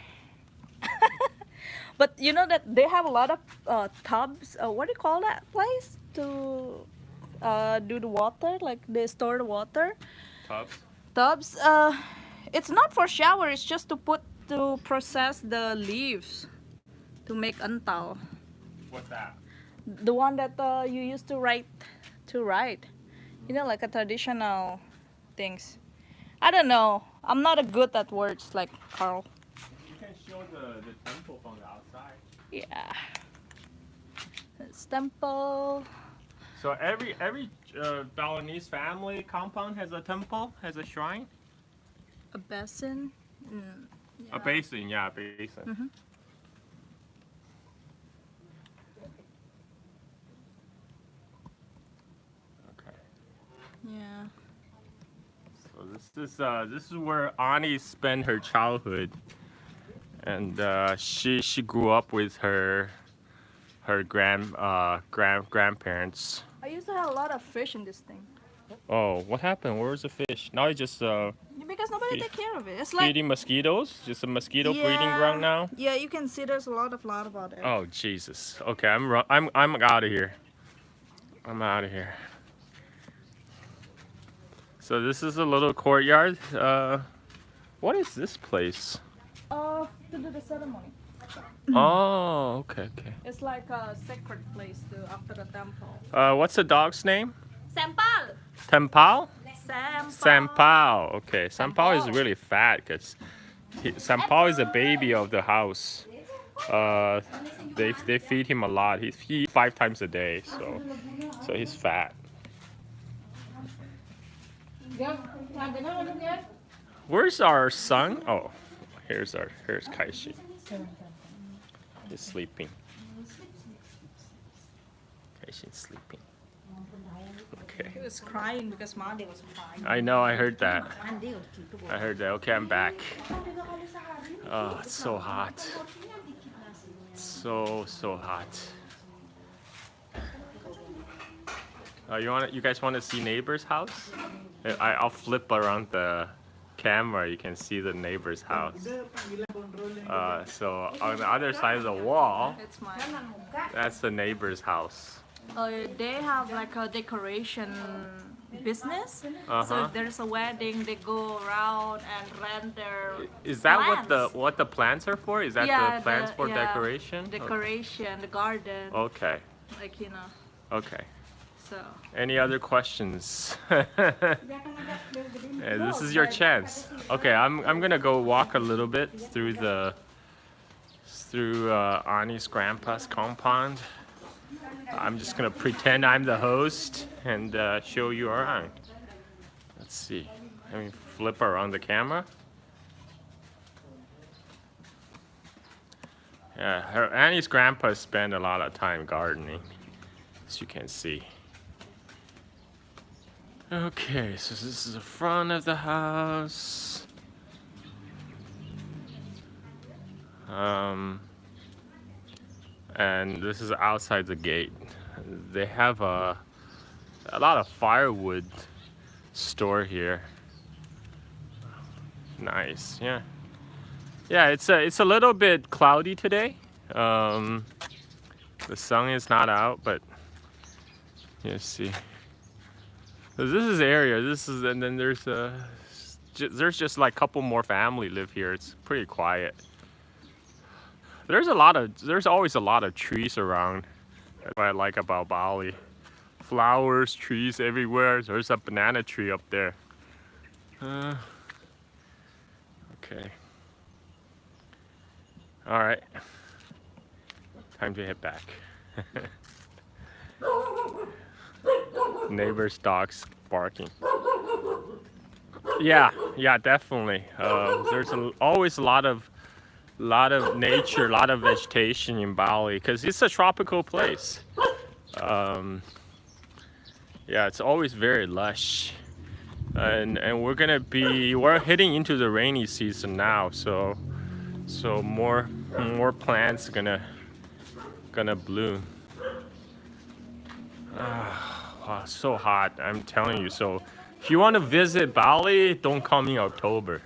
But you know that they have a lot of tubs. What do you call that place to do the water? Like they store the water. Tubs. Tubs. It's not for shower. It's just to process the leaves to make antal. What's that? The one that you used to write. You know, like a traditional things. I don't know. I'm not a good at words like Carl. You can show the temple from the outside. Yeah. It's temple. So every Balinese family compound has a temple, has a shrine. A basin. A basin, yeah, a basin. Mhm. Okay. Yeah. So this is where Ani spent her childhood, and she grew up with her grandparents. I used to have a lot of fish in this thing. Oh, what happened? Where's the fish? Now it's just Because nobody take care of it. It's like feeding mosquitoes. Just a mosquito breeding ground now. Yeah, you can see there's a lot about it. Oh Jesus. Okay, I'm out of here. I'm out of here. So this is a little courtyard. What is this place? To do the ceremony. Oh, okay. It's like a sacred place after the temple. What's the dog's name? Sampal. Tempao? Sampal. Sampao. Okay, Sampao is really fat because Sampao is a baby of the house. They feed him a lot. He eats 5 times a day, so he's fat. Where's our son? Oh, here's Kaishi. He's sleeping. Kaishi's sleeping. Okay. He was crying because Mandi was crying. I know, I heard that. Okay, I'm back. Oh, it's so hot. So hot. You guys want to see neighbor's house? I'll flip around the camera. You can see the neighbor's house. So on the other side of the wall, It's mine. that's the neighbor's house. They have like a decoration business. So Uh-huh. if there's a wedding, they go around and rent their Is that plants. what the plants are for? Is that Yeah, the plants for yeah, decoration? Decoration, the garden, Okay. like you know. Okay. So Any other questions? Yeah, this is your chance. Okay, I'm gonna go walk a little bit through Ani's grandpa's compound. I'm just gonna pretend I'm the host and show you around. Let's see. Let me flip around the camera. Yeah, Annie's grandpa spent a lot of time gardening, as you can see. Okay, so this is the front of the house. And this is outside the gate. They have a lot of firewood stored here. Nice, yeah. Yeah, it's a little bit cloudy today. The sun is not out, but you see. So this is area. And then there's just like a couple more family live here. It's pretty quiet. There's always a lot of trees around. That's what I like about Bali. Flowers, trees everywhere. There's a banana tree up there. Okay. All right. Time to head back. Neighbor's dogs barking. Yeah, definitely. There's always a lot of nature, a lot of vegetation in Bali because it's a tropical place. Yeah, it's always very lush. and we're heading into the rainy season now, so more plants gonna bloom. Wow, so hot, I'm telling you. So if you want to visit Bali, don't come in October.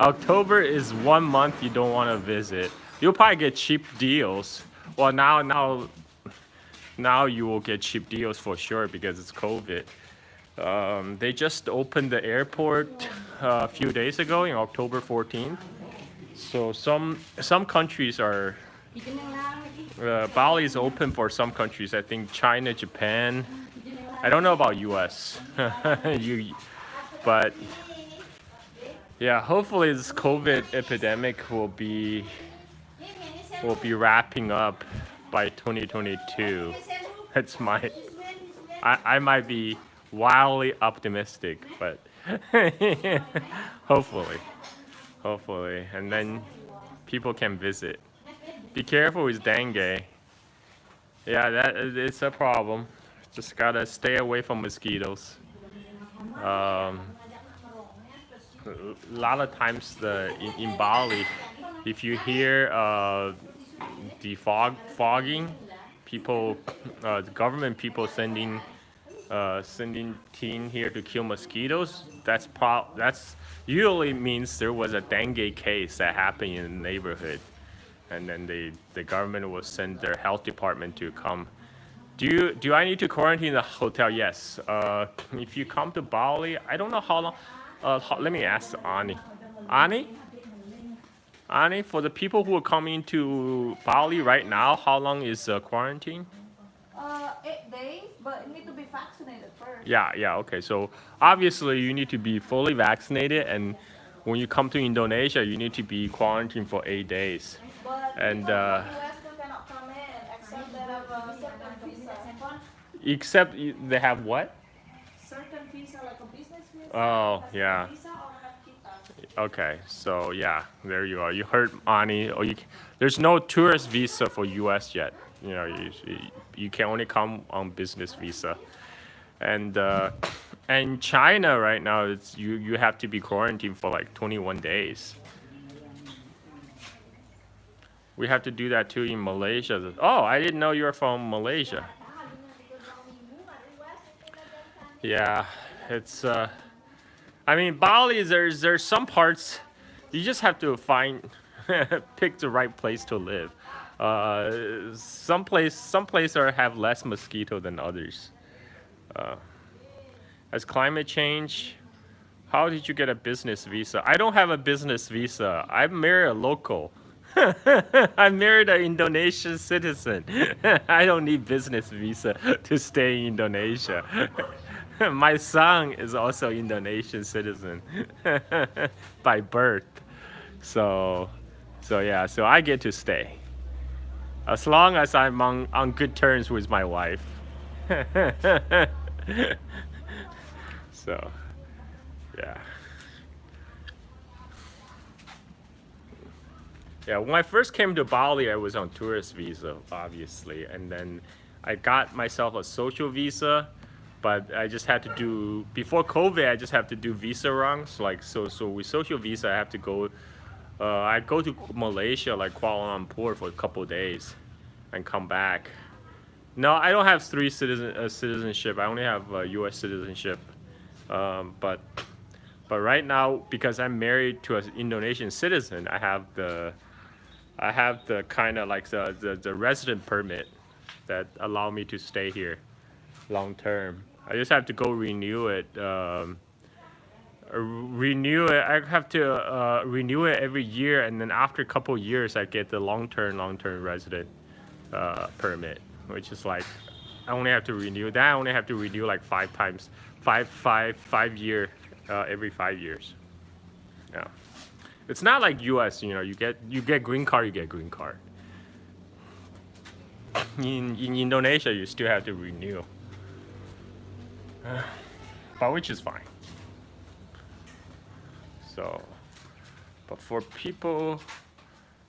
October is 1 month you don't want to visit. You'll probably get cheap deals. Well, now you will get cheap deals for sure because it's COVID. They just opened the airport a few days ago, in October 14th. So some countries are Bali is open for some countries. I think China, Japan. I don't know about U.S. But yeah, hopefully this COVID epidemic will be wrapping up by 2022. That's I might be wildly optimistic, but hopefully, and then people can visit. Be careful with dengue. Yeah, it's a problem. Just gotta stay away from mosquitoes. A lot of times in Bali, if you hear the fogging, people, the government people sending team here to kill mosquitoes. That's usually means there was a dengue case that happened in the neighborhood, and then the government will send their health department to come. Do I need to quarantine the hotel? Yes. If you come to Bali, I don't know how long. Let me ask Ani. Ani, for the people who are coming to Bali right now, how long is quarantine? 8 days, but you need to be vaccinated first. Yeah, okay. So obviously you need to be fully vaccinated, and when you come to Indonesia, you need to be quarantined for 8 days. But And people from US cannot come in except they have a certain visa. except they have what? Certain visa, like a business visa. Oh, has yeah. a visa or have kitas. Okay, so yeah, there you are. You heard Ani. There's no tourist visa for U.S. yet. You know, you can only come on business visa. And China right now, it's you have to be quarantined for like 21 days. We have to do that too in Malaysia. Oh, I didn't know you're from Malaysia. Yeah, it's. I mean, Bali. There's some parts. You just have to pick the right place to live. Some places have less mosquito than others. As climate change, how did you get a business visa? I don't have a business visa. I married a local. I married an Indonesian citizen. I don't need business visa to stay in Indonesia. My son is also Indonesian citizen by birth. So yeah, so I get to stay. As long as I'm on good terms with my wife. So, yeah. Yeah, when I first came to Bali, I was on tourist visa, obviously, and then I got myself a social visa, but I just had to do before COVID. I just have to do visa runs, like so with social visa, I have to go. I go to Malaysia, like Kuala Lumpur, for a couple of days, and come back. No, I don't have citizenship. I only have U.S. citizenship, but right now, because I'm married to an Indonesian citizen, I have the kind of like the resident permit that allow me to stay here long term. I just have to go renew it. I have to renew it every year, and then after a couple years, I get the long-term resident permit, which is like I only have to renew that. I only have to renew like 5 times, five year every 5 years. Yeah, it's not like U.S. You know, you get green card, you get green card. In Indonesia, you still have to renew, but which is fine. So, but for people,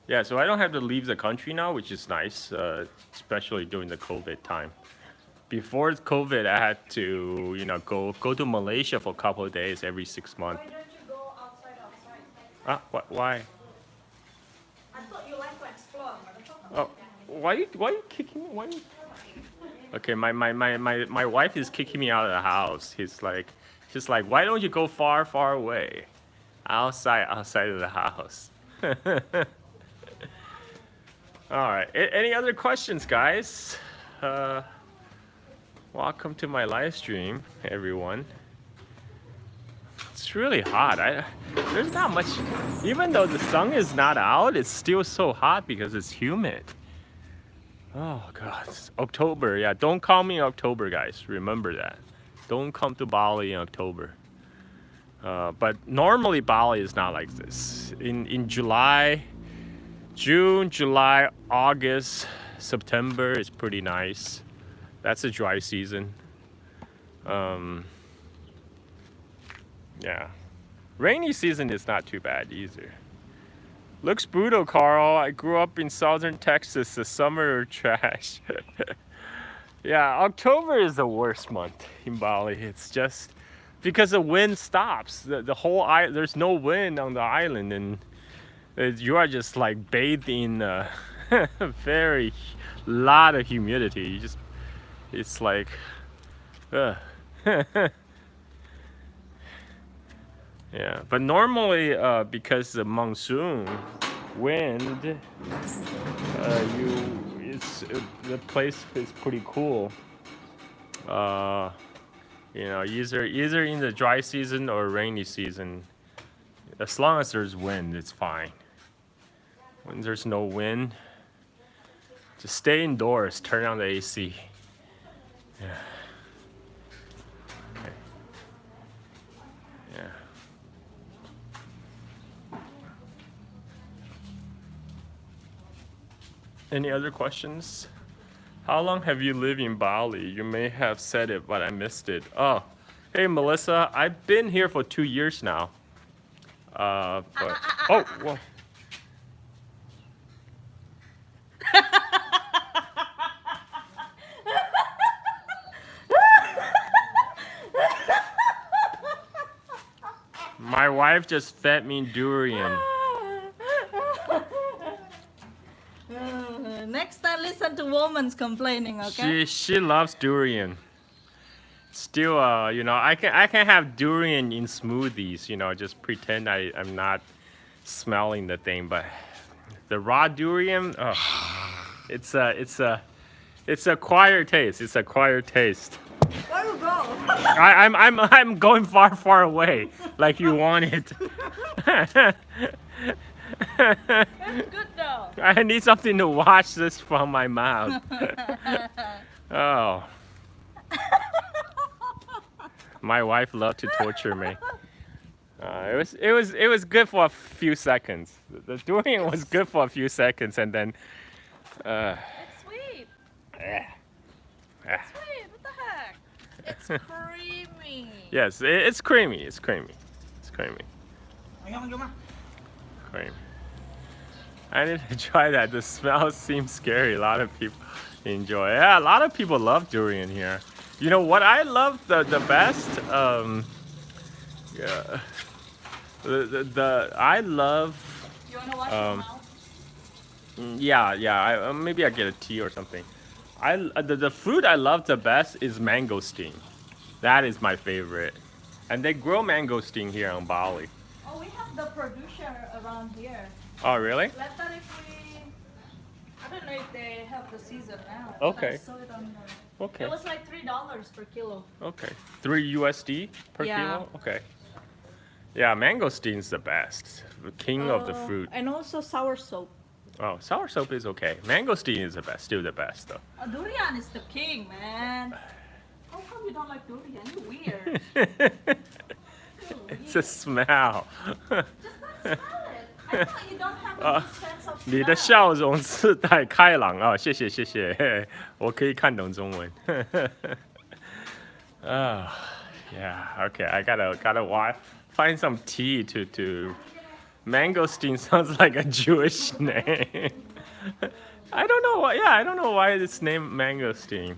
yeah, so I don't have to leave the country now, which is nice, especially during the COVID time. before COVID, I had to, go to Malaysia for a couple of days every 6 months. Why don't you go outside? Ah, why? I thought you like to explore. Oh, why you kicking me? Okay, my wife is kicking me out of the house. She's like, why don't you go far away, outside of the house? All right. Any other questions, guys? Welcome to my live stream, everyone. It's really hot. There's not much. Even though the sun is not out, it's still so hot because it's humid. Oh God, it's October. Yeah, don't call me in October, guys. Remember that. Don't come to Bali in October. But normally Bali is not like this. In July, June, July, August, September is pretty nice. That's a dry season. Yeah. Rainy season is not too bad either. Looks brutal, Carl. I grew up in southern Texas. The summer are trash. Yeah, October is the worst month in Bali. It's just because the wind stops. The whole there's no wind on the island, and you are just like bathed in very lot of humidity. It's like, yeah. But normally, because the monsoon wind, the place is pretty cool. Either in the dry season or rainy season. As long as there's wind, it's fine. When there's no wind, just stay indoors. Turn on the AC. Yeah. Okay. Yeah. Any other questions? How long have you lived in Bali? You may have said it, but I missed it. Oh, hey Melissa, I've been here for 2 years now. Oh, whoa. My wife just fed me durian. Next time, listen to women's complaining, okay? She loves durian. Still, I can have durian in smoothies. Just pretend I'm not smelling the thing, but the raw durian, it's a acquired taste. It's acquired taste. Where you go? I'm going far away, like you want it. It's good though. I need something to wash this from my mouth. Oh. My wife loved to torture me. It was good for a few seconds. The durian was good for a few seconds, and then. It's sweet. It's sweet. What the heck? It's creamy. Yes, it's creamy. It's creamy. It's creamy. Cream. I need to try that. The smell seems scary. A lot of people enjoy. Yeah, a lot of people love durian here. You know what I love the best? Yeah. I love. You wanna wash your mouth? Yeah. Maybe I get a tea or something. The fruit I love the best is mangosteen. That is my favorite. And they grow mangosteen here on Bali. Oh, we have the producer around here. Oh, really? Later I don't know if they have the season now. Okay. I saw it on the... Okay. It was like $3 per kilo. Okay. 3 USD per kilo? Okay. Yeah, mangosteen's the best. The king of the fruit. And also sour soap. Oh, sour soap is okay. Mangosteen is the best. Still the best, though. Durian is the king, man. How come you don't like durian? You're weird. It's a smell. Just not smell it. I thought you don't have a good sense of 你的 smell. 笑容是太开朗啊！谢谢，我可以看懂中文。Yeah. Okay. I gotta find some tea to. Mangosteen sounds like a Jewish name. I don't know why. Yeah, I don't know why it's named mangosteen.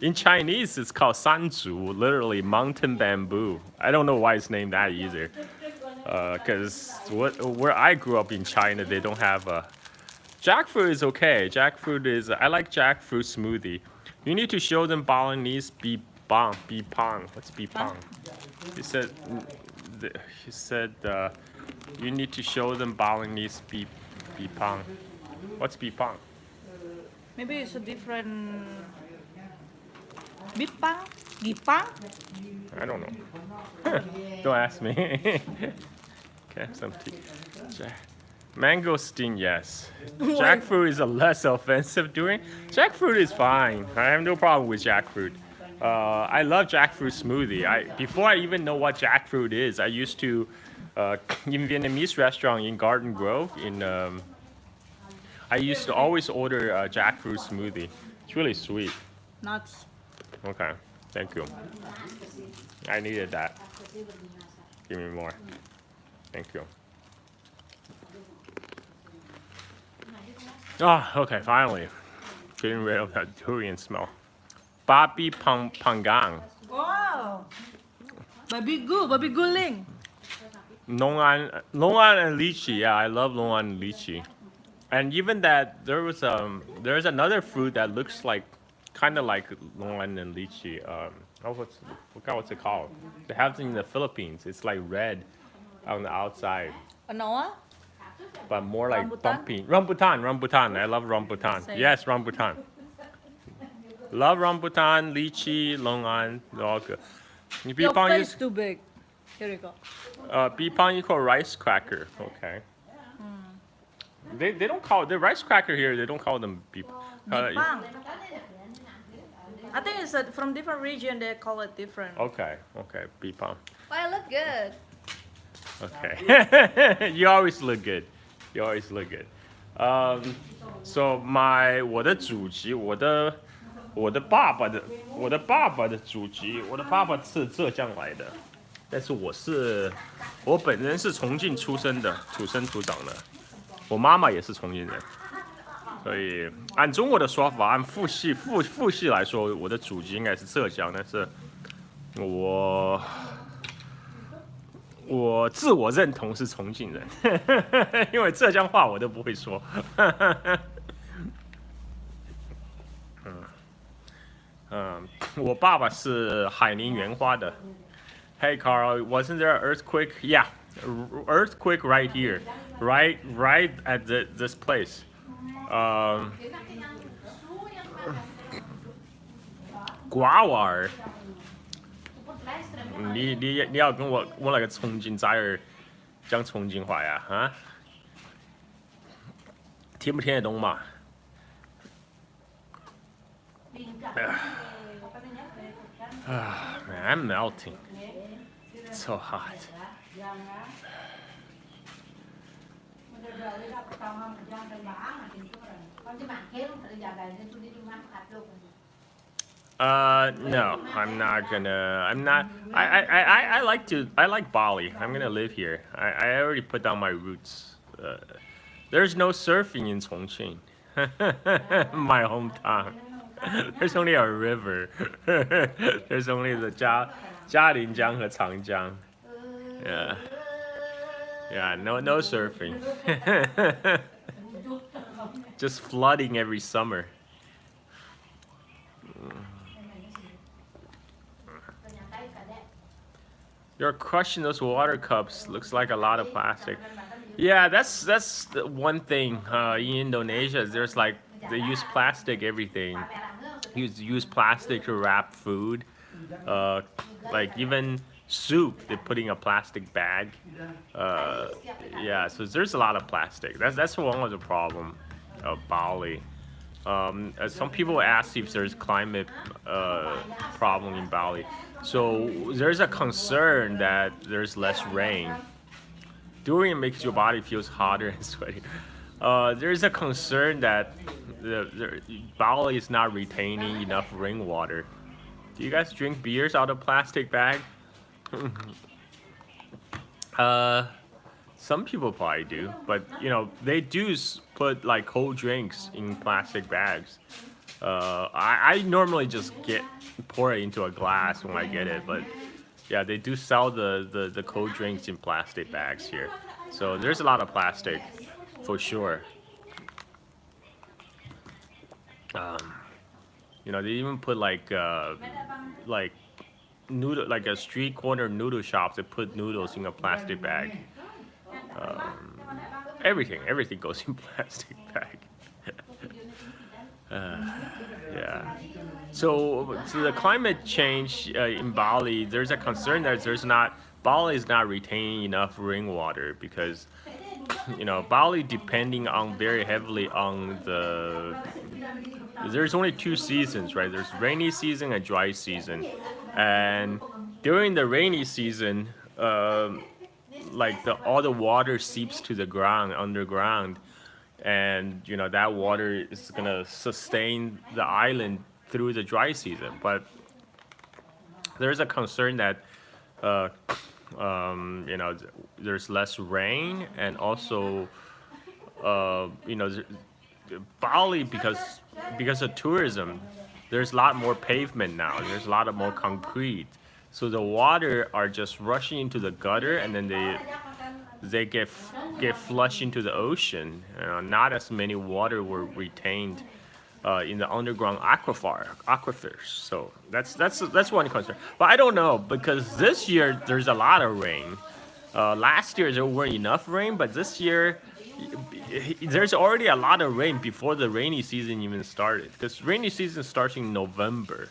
In Chinese, it's called sanzu, literally mountain bamboo. I don't know why it's named that either. Because where I grew up in China, they don't have jackfruit is okay. Jackfruit is I like jackfruit smoothie. You need to show them Balinese bipang. What's bipang? He said you need to show them Balinese bipang. What's bipang? Maybe it's a different. Bipang? Gipang? I don't know. Don't ask me. Okay, some tea. Mangosteen, yes. Jackfruit is a less offensive doing. Jackfruit is fine. I have no problem with jackfruit. I love jackfruit smoothie. Before I even know what jackfruit is, I used to in Vietnamese restaurant in Garden Grove. I used to always order jackfruit smoothie. It's really sweet. Nuts. Okay, thank you. I needed that. Give me more. Thank you. Oh, okay, finally. Getting rid of that durian smell. Babi Pangang. Wow. Babi guling. Long An and lychee. Yeah, I love Long An and lychee. And even that, there's another fruit that looks like, kind of like Long An and lychee. Forgot what's it called. They have it in the Philippines. It's like red on the outside, Anoa? but more like Rambutan? bumpy. Rambutan. I love rambutan. Same. Yes, rambutan. Love rambutan, lychee, Long An. They're all good. Your face too big. Here you go. Bipang equal rice cracker. Okay. They don't call the rice cracker here. They don't call them bipang. Bipang. I think it's from different region. They call it different. Okay. Bipang. Well, I look good. Okay. You always look good. So 我的祖籍，我的爸爸的祖籍，我的爸爸是浙江来的，但是我本人是重庆出生的，土生土长的，我妈妈也是重庆人，所以按中国的说法，按父系来说，我的祖籍应该是浙江，但是我自我认同是重庆人，因为浙江话我都不会说。我爸爸是海宁原花的。Hey Carl, wasn't there an earthquake? Yeah, earthquake right here, right at this place. 瓜娃儿，你要跟我那个重庆崽儿讲重庆话呀？啊？听不听得懂嘛？Man, I'm melting. It's so hot. No, I'm not gonna. I'm not. I like Bali. I'm gonna live here. I already put down my roots. There's no surfing in Chongqing, my hometown. There's only a river. There's only the Jialinjiang和Changjiang. Yeah, no surfing. Just flooding every summer. You're crushing those water cups. Looks like a lot of plastic. Yeah, that's the one thing in Indonesia. There's like they use plastic everything. Use plastic to wrap food. Like even soup, they put in a plastic bag. Yeah, so there's a lot of plastic. That's one of the problem of Bali. Some people ask if there's climate problem in Bali. So there's a concern that there's less rain. Durian makes your body feels hotter and sweaty. There's a concern that Bali is not retaining enough rainwater. Do you guys drink beers out of plastic bag? Some people probably do, but you know they do put like cold drinks in plastic bags. I normally just pour it into a glass when I get it, but yeah, they do sell the cold drinks in plastic bags here. So there's a lot of plastic for sure. You know, they even put like noodle, like a street corner noodle shop. They put noodles in a plastic bag. Everything goes in plastic bag. Yeah. So the climate change in Bali, there's a concern that Bali is not retaining enough rainwater because, you know, Bali depending on very heavily on there's only two seasons, right? There's rainy season and dry season, and during the rainy season, all the water seeps to the ground underground, and you know that water is gonna sustain the island through the dry season. But there's a concern that uh, you know there's less rain, and also you know Bali because of tourism, there's a lot more pavement now. There's a lot of more concrete, so the water are just rushing into the gutter, and then they get flushed into the ocean. Not as many water were retained in the underground aquifers. So that's one concern. But I don't know because this year there's a lot of rain. Last year there weren't enough rain, but this year there's already a lot of rain before the rainy season even started. Because rainy season starts in November.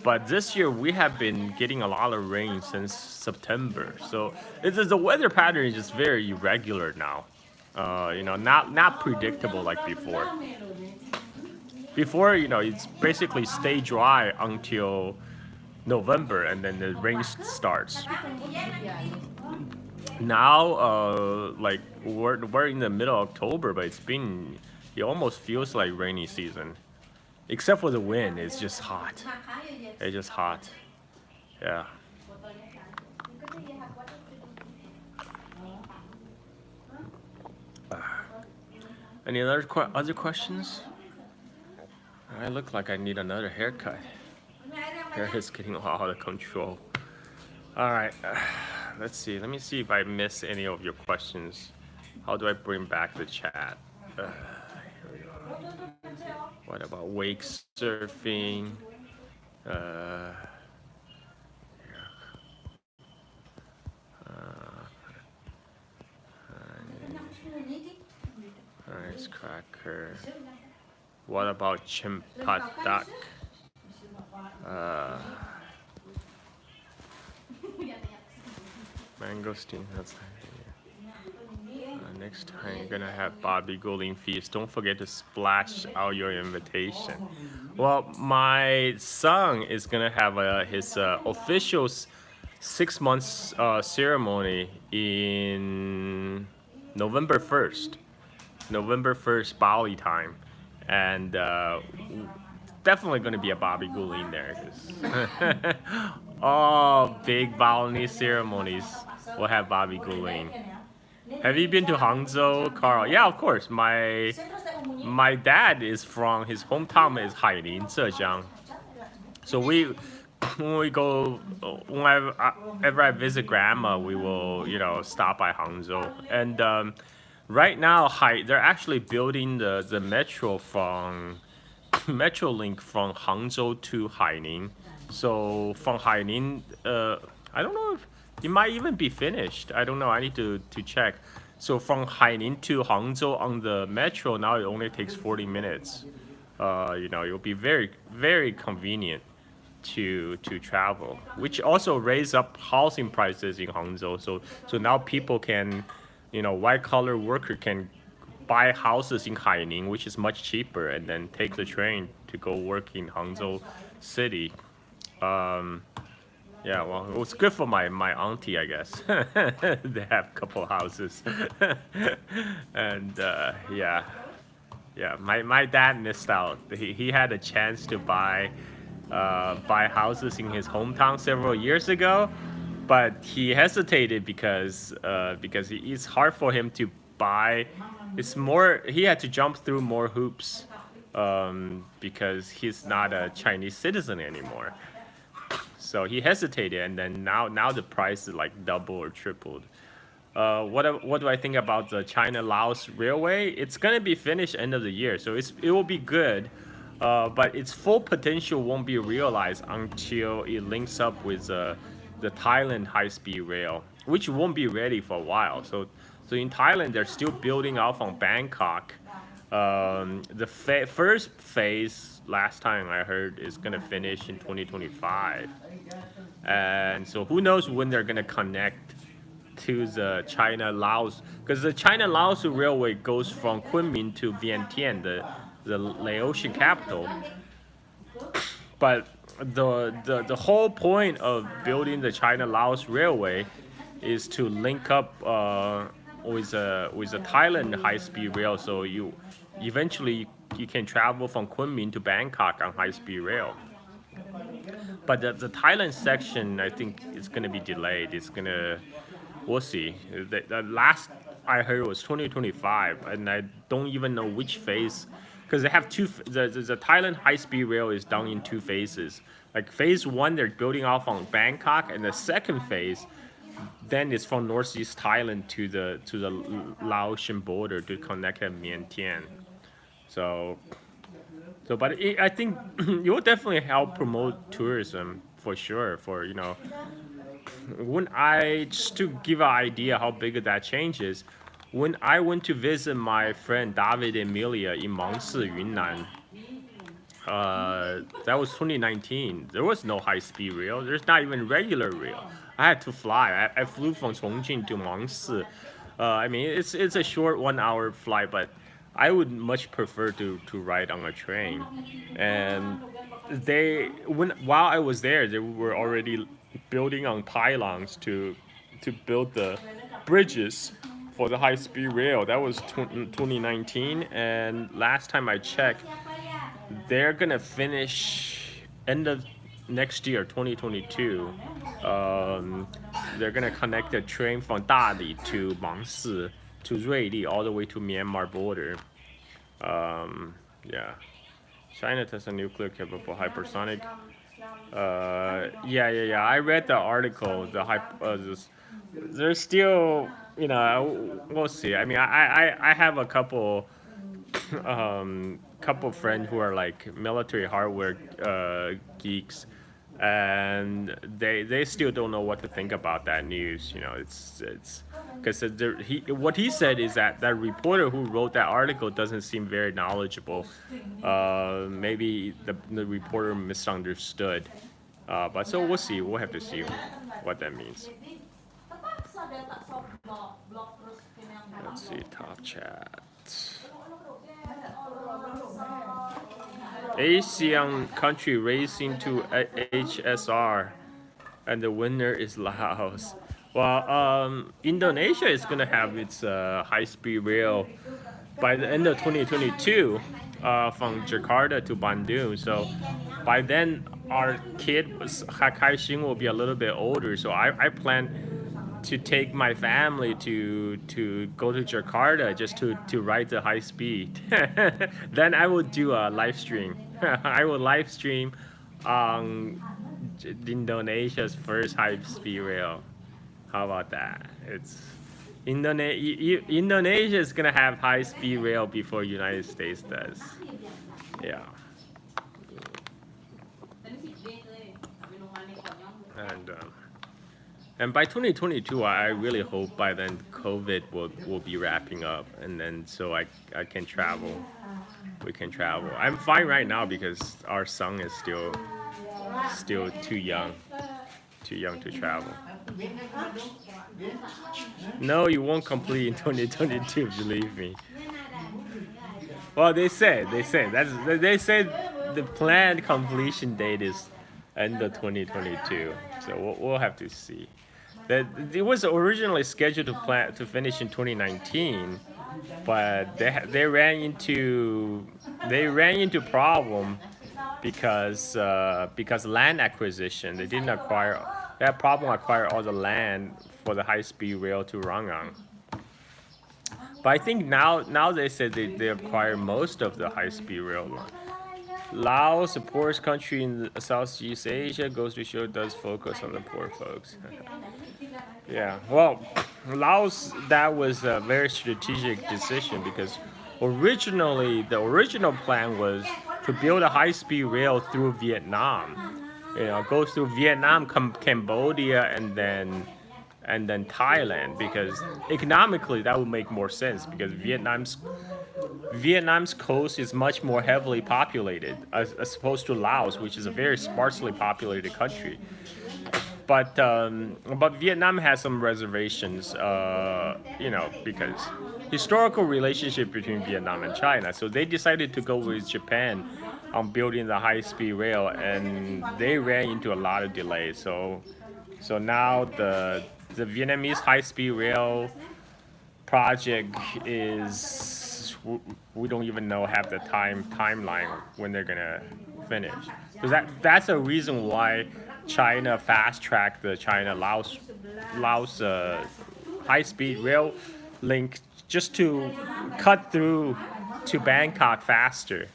But this year we have been getting a lot of rain since September, so the weather pattern is just very irregular now. You know, not predictable like before. Before, you know, it's basically stay dry until November, and then the rain starts. Now, like we're in the middle of October, but it almost feels like rainy season, except for the wind. It's just hot. It's just hot. Yeah. Any other questions? I look like I need another haircut. Hair is getting out of control. All right. Let's see. Let me see if I miss any of your questions. How do I bring back the chat? Here we go. What about wake surfing? Rice cracker. What about chimpadak? Mangosteen. That's next time you're gonna have Bobby Goulding feast. Don't forget to splash out your invitation. Well, my son is gonna have his official 6 months ceremony in November 1st. November 1st, Bali time, and definitely going to be a Bobby Goulding there. All big Balinese ceremonies will have Bobby Goulding. Have you been to Hangzhou, Carl? Yeah, of course. My dad is from, his hometown is Hailin, Zhejiang. So whenever I visit grandma, we will, you know, stop by Hangzhou. And right now, they're actually building the metro link from Hangzhou to Haining. So from Haining, I don't know if it might even be finished. I don't know. I need to check. So from Haining to Hangzhou on the metro now, it only takes 40 minutes. You know, it'll be very, very convenient to travel, which also raise up housing prices in Hangzhou. So now people can, you know, white collar worker can buy houses in Haining, which is much cheaper, and then take the train to go work in Hangzhou city. Yeah, well, it was good for my auntie, I guess. They have a couple houses. And yeah, my dad missed out. He had a chance to buy houses in his hometown several years ago, but he hesitated because it's hard for him to buy. He had to jump through more hoops because he's not a Chinese citizen anymore. So he hesitated, and then now the price is like double or tripled. What do I think about the China-Laos Railway? It's gonna be finished end of the year, so it will be good, but its full potential won't be realized until it links up with the Thailand high-speed rail, which won't be ready for a while. So in Thailand, they're still building out from Bangkok. The first phase, last time I heard, is gonna finish in 2025, and so who knows when they're gonna connect to the China-Laos, because the China-Laos Railway goes from Kunming to Vientiane, the Laotian capital. But the whole point of building the China-Laos Railway is to link up with a Thailand high-speed rail, so you eventually you can travel from Kunming to Bangkok on high-speed rail. But the Thailand section, I think, is going to be delayed. We'll see. The last I heard was 2025, and I don't even know which phase, because they have the Thailand high-speed rail is done in two phases. Like phase one, they're building off on Bangkok, and the second phase, then it's from northeast Thailand to the Laotian border to connect at Vientiane. But I think it will definitely help promote tourism for sure. When I just to give an idea how big that change is, when I went to visit my friend David Emilia in Mangsi, Yunnan, that was 2019. There was no high-speed rail. There's not even regular rail. I had to fly. I flew from Chongqing to Mangsi. I mean, it's a short 1 hour flight, but I would much prefer to ride on a train. And while I was there, they were already building on pylons to build the bridges for the high-speed rail. That was 2019, and last time I checked, they're gonna finish end of next year, 2022. They're gonna connect the train from Dali to Mangsi to Ruili all the way to Myanmar border. Yeah, China tests a nuclear capable hypersonic. Yeah. I read the article. There's still, we'll see. I mean, I have a couple friends who are like military hardware geeks, and they still don't know what to think about that news. It's because what he said is that reporter who wrote that article doesn't seem very knowledgeable. Maybe the reporter misunderstood. But so we'll see. We'll have to see what that means. Let's see, top chat. Asian country racing to HSR, and the winner is Laos. Well, Indonesia is gonna have its high-speed rail by the end of 2022 from Jakarta to Bandung. So by then, our kid Hakaishin will be a little bit older. So I plan to take my family to go to Jakarta just to ride the high speed. Then I will do a live stream. I will live stream on Indonesia's first high speed rail. How about that? Indonesia is gonna have high speed rail before United States does. Yeah. And by 2022, I really hope by then COVID will be wrapping up, and then so I can travel. We can travel. I'm fine right now because our son is still too young to travel. No, you won't complete in 2022. Believe me. Well, they say the planned completion date is end of 2022. So we'll have to see. It was originally scheduled to finish in 2019, but they ran into problem because land acquisition. They didn't acquire all the land for the high-speed rail to run on. But I think now they said they acquire most of the high-speed rail line. Laos, the poorest country in Southeast Asia, goes to show does focus on the poor folks. Yeah, well, Laos, that was a very strategic decision because originally the original plan was to build a high-speed rail through Vietnam. You know, it goes through Vietnam, Cambodia, and then Thailand because economically that would make more sense because Vietnam's coast is much more heavily populated as opposed to Laos, which is a very sparsely populated country. But Vietnam has some reservations, you know, because historical relationship between Vietnam and China. So they decided to go with Japan on building the high-speed rail, and they ran into a lot of delays. So now the Vietnamese high-speed rail project is we don't even know have the timeline when they're gonna finish. Because that's a reason why China fast-tracked the China Laos high-speed rail link just to cut through to Bangkok faster.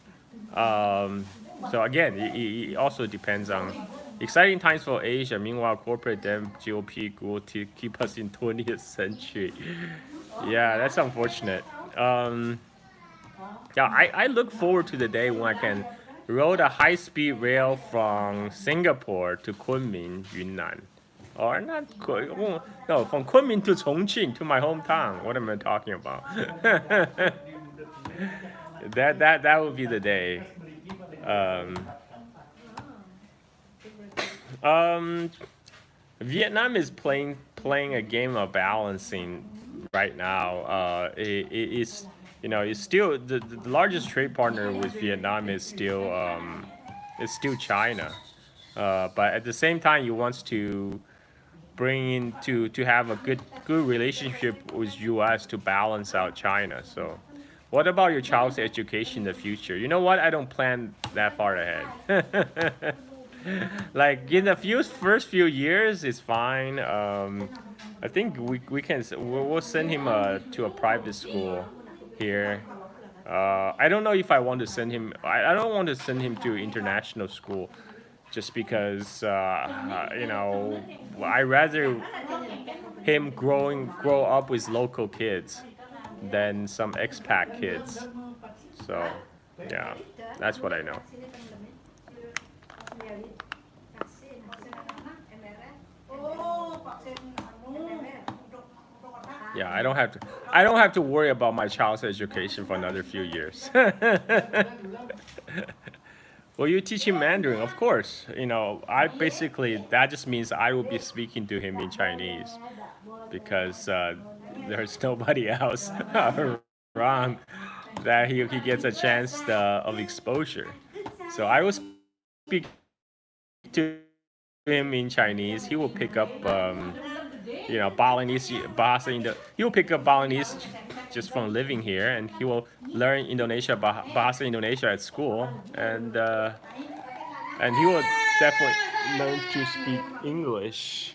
So again, it also depends on exciting times for Asia. Meanwhile, corporate debt GOP will to keep us in 20th century. Yeah, that's unfortunate. Yeah, I look forward to the day when I can rode a high-speed rail from Singapore to Kunming, Yunnan. Or not, no, from Kunming to Chongqing, to my hometown. What am I talking about? that would be the day. Vietnam is playing a game of balancing right now. It's you know it's still the largest trade partner with Vietnam is still China, but at the same time he wants to bring in to have a good relationship with U.S. to balance out China. So, what about your child's education in the future? You know what? I don't plan that far ahead. Like in the first few years, it's fine. I think we'll send him to a private school here. I don't know if I want to send him. I don't want to send him to international school, just because you know I rather him grow up with local kids than some expat kids. So yeah, that's what I know. Yeah, I don't have to worry about my child's education for another few years. Well, you teach him Mandarin, of course. You know, that just means I will be speaking to him in Chinese because there's nobody else around that he gets a chance of exposure. So I will speak to him in Chinese. He will pick up you know, Balinese, he will pick up Balinese just from living here, and he will learn Bahasa Indonesia at school, and he will definitely learn to speak English.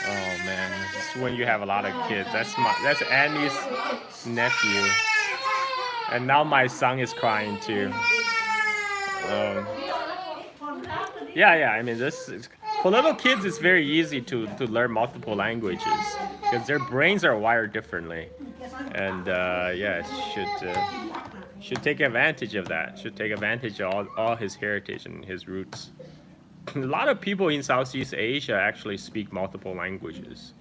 Oh man, this is when you have a lot of kids. That's Annie's nephew, and now my son is crying too. Yeah. I mean, for little kids, it's very easy to learn multiple languages because their brains are wired differently, and yeah, should take advantage of that. Should take advantage of all his heritage and his roots. A lot of people in Southeast Asia actually speak multiple languages.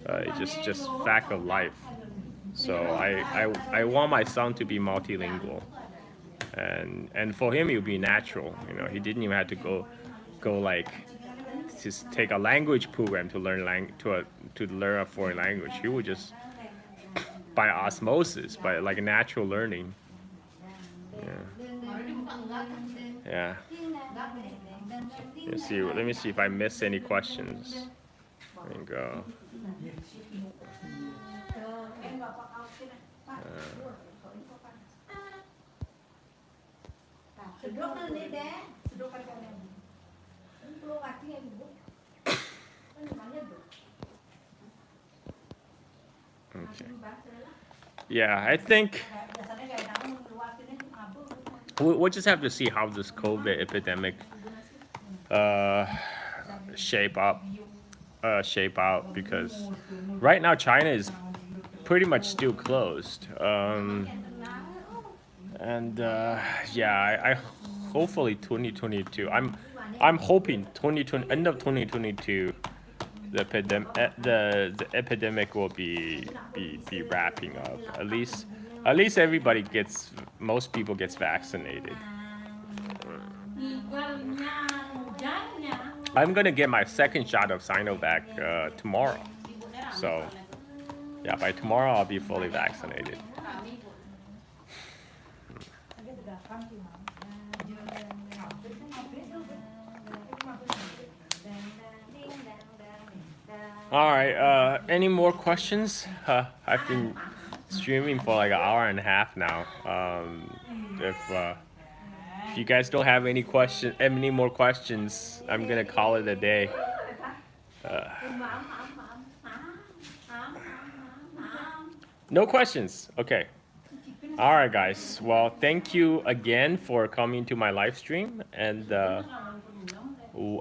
It's just fact of life. So I want my son to be multilingual, and for him it would be natural. You know, he didn't even have to go like to take a language program to learn to learn a foreign language. He would just by osmosis, by like natural learning. Yeah. Let me see if I missed any questions. Let me go. Okay. Yeah, I think we'll just have to see how this COVID epidemic uh, shape up, shape out, because right now China is pretty much still closed. And yeah, I hopefully 2022. I'm hoping 2020 end of 2022, the epidemic will be wrapping up. At least everybody gets, most people gets vaccinated. I'm gonna get my second shot of Sinovac tomorrow. So yeah, by tomorrow I'll be fully vaccinated. All right. Any more questions? I've been streaming for like an hour and a half now. If you guys don't have any more questions, I'm gonna call it a day. No questions. Okay. All right, guys. Well, thank you again for coming to my live stream, and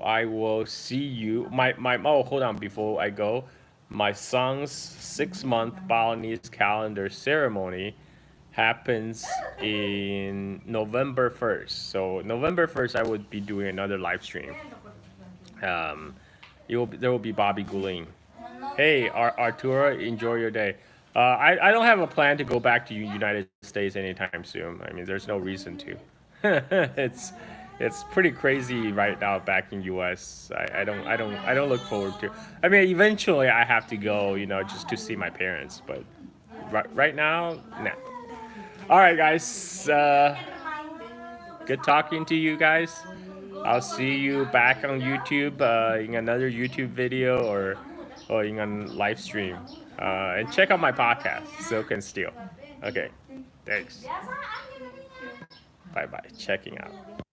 I will see you. Oh, hold on. Before I go, my son's 6-month Balinese calendar ceremony happens in November 1st. So November 1st, I would be doing another live stream. There will be Bobby Gouling. Hey, Arturo, enjoy your day. I don't have a plan to go back to United States anytime soon. I mean, there's no reason to. It's pretty crazy right now back in US. I don't look forward to. I mean, eventually I have to go, just to see my parents. But right now, nah. All right, guys. Good talking to you guys. I'll see you back on YouTube in another YouTube video or in a live stream. And check out my podcast, Silk and Steel. Okay, thanks. Bye bye. Checking out.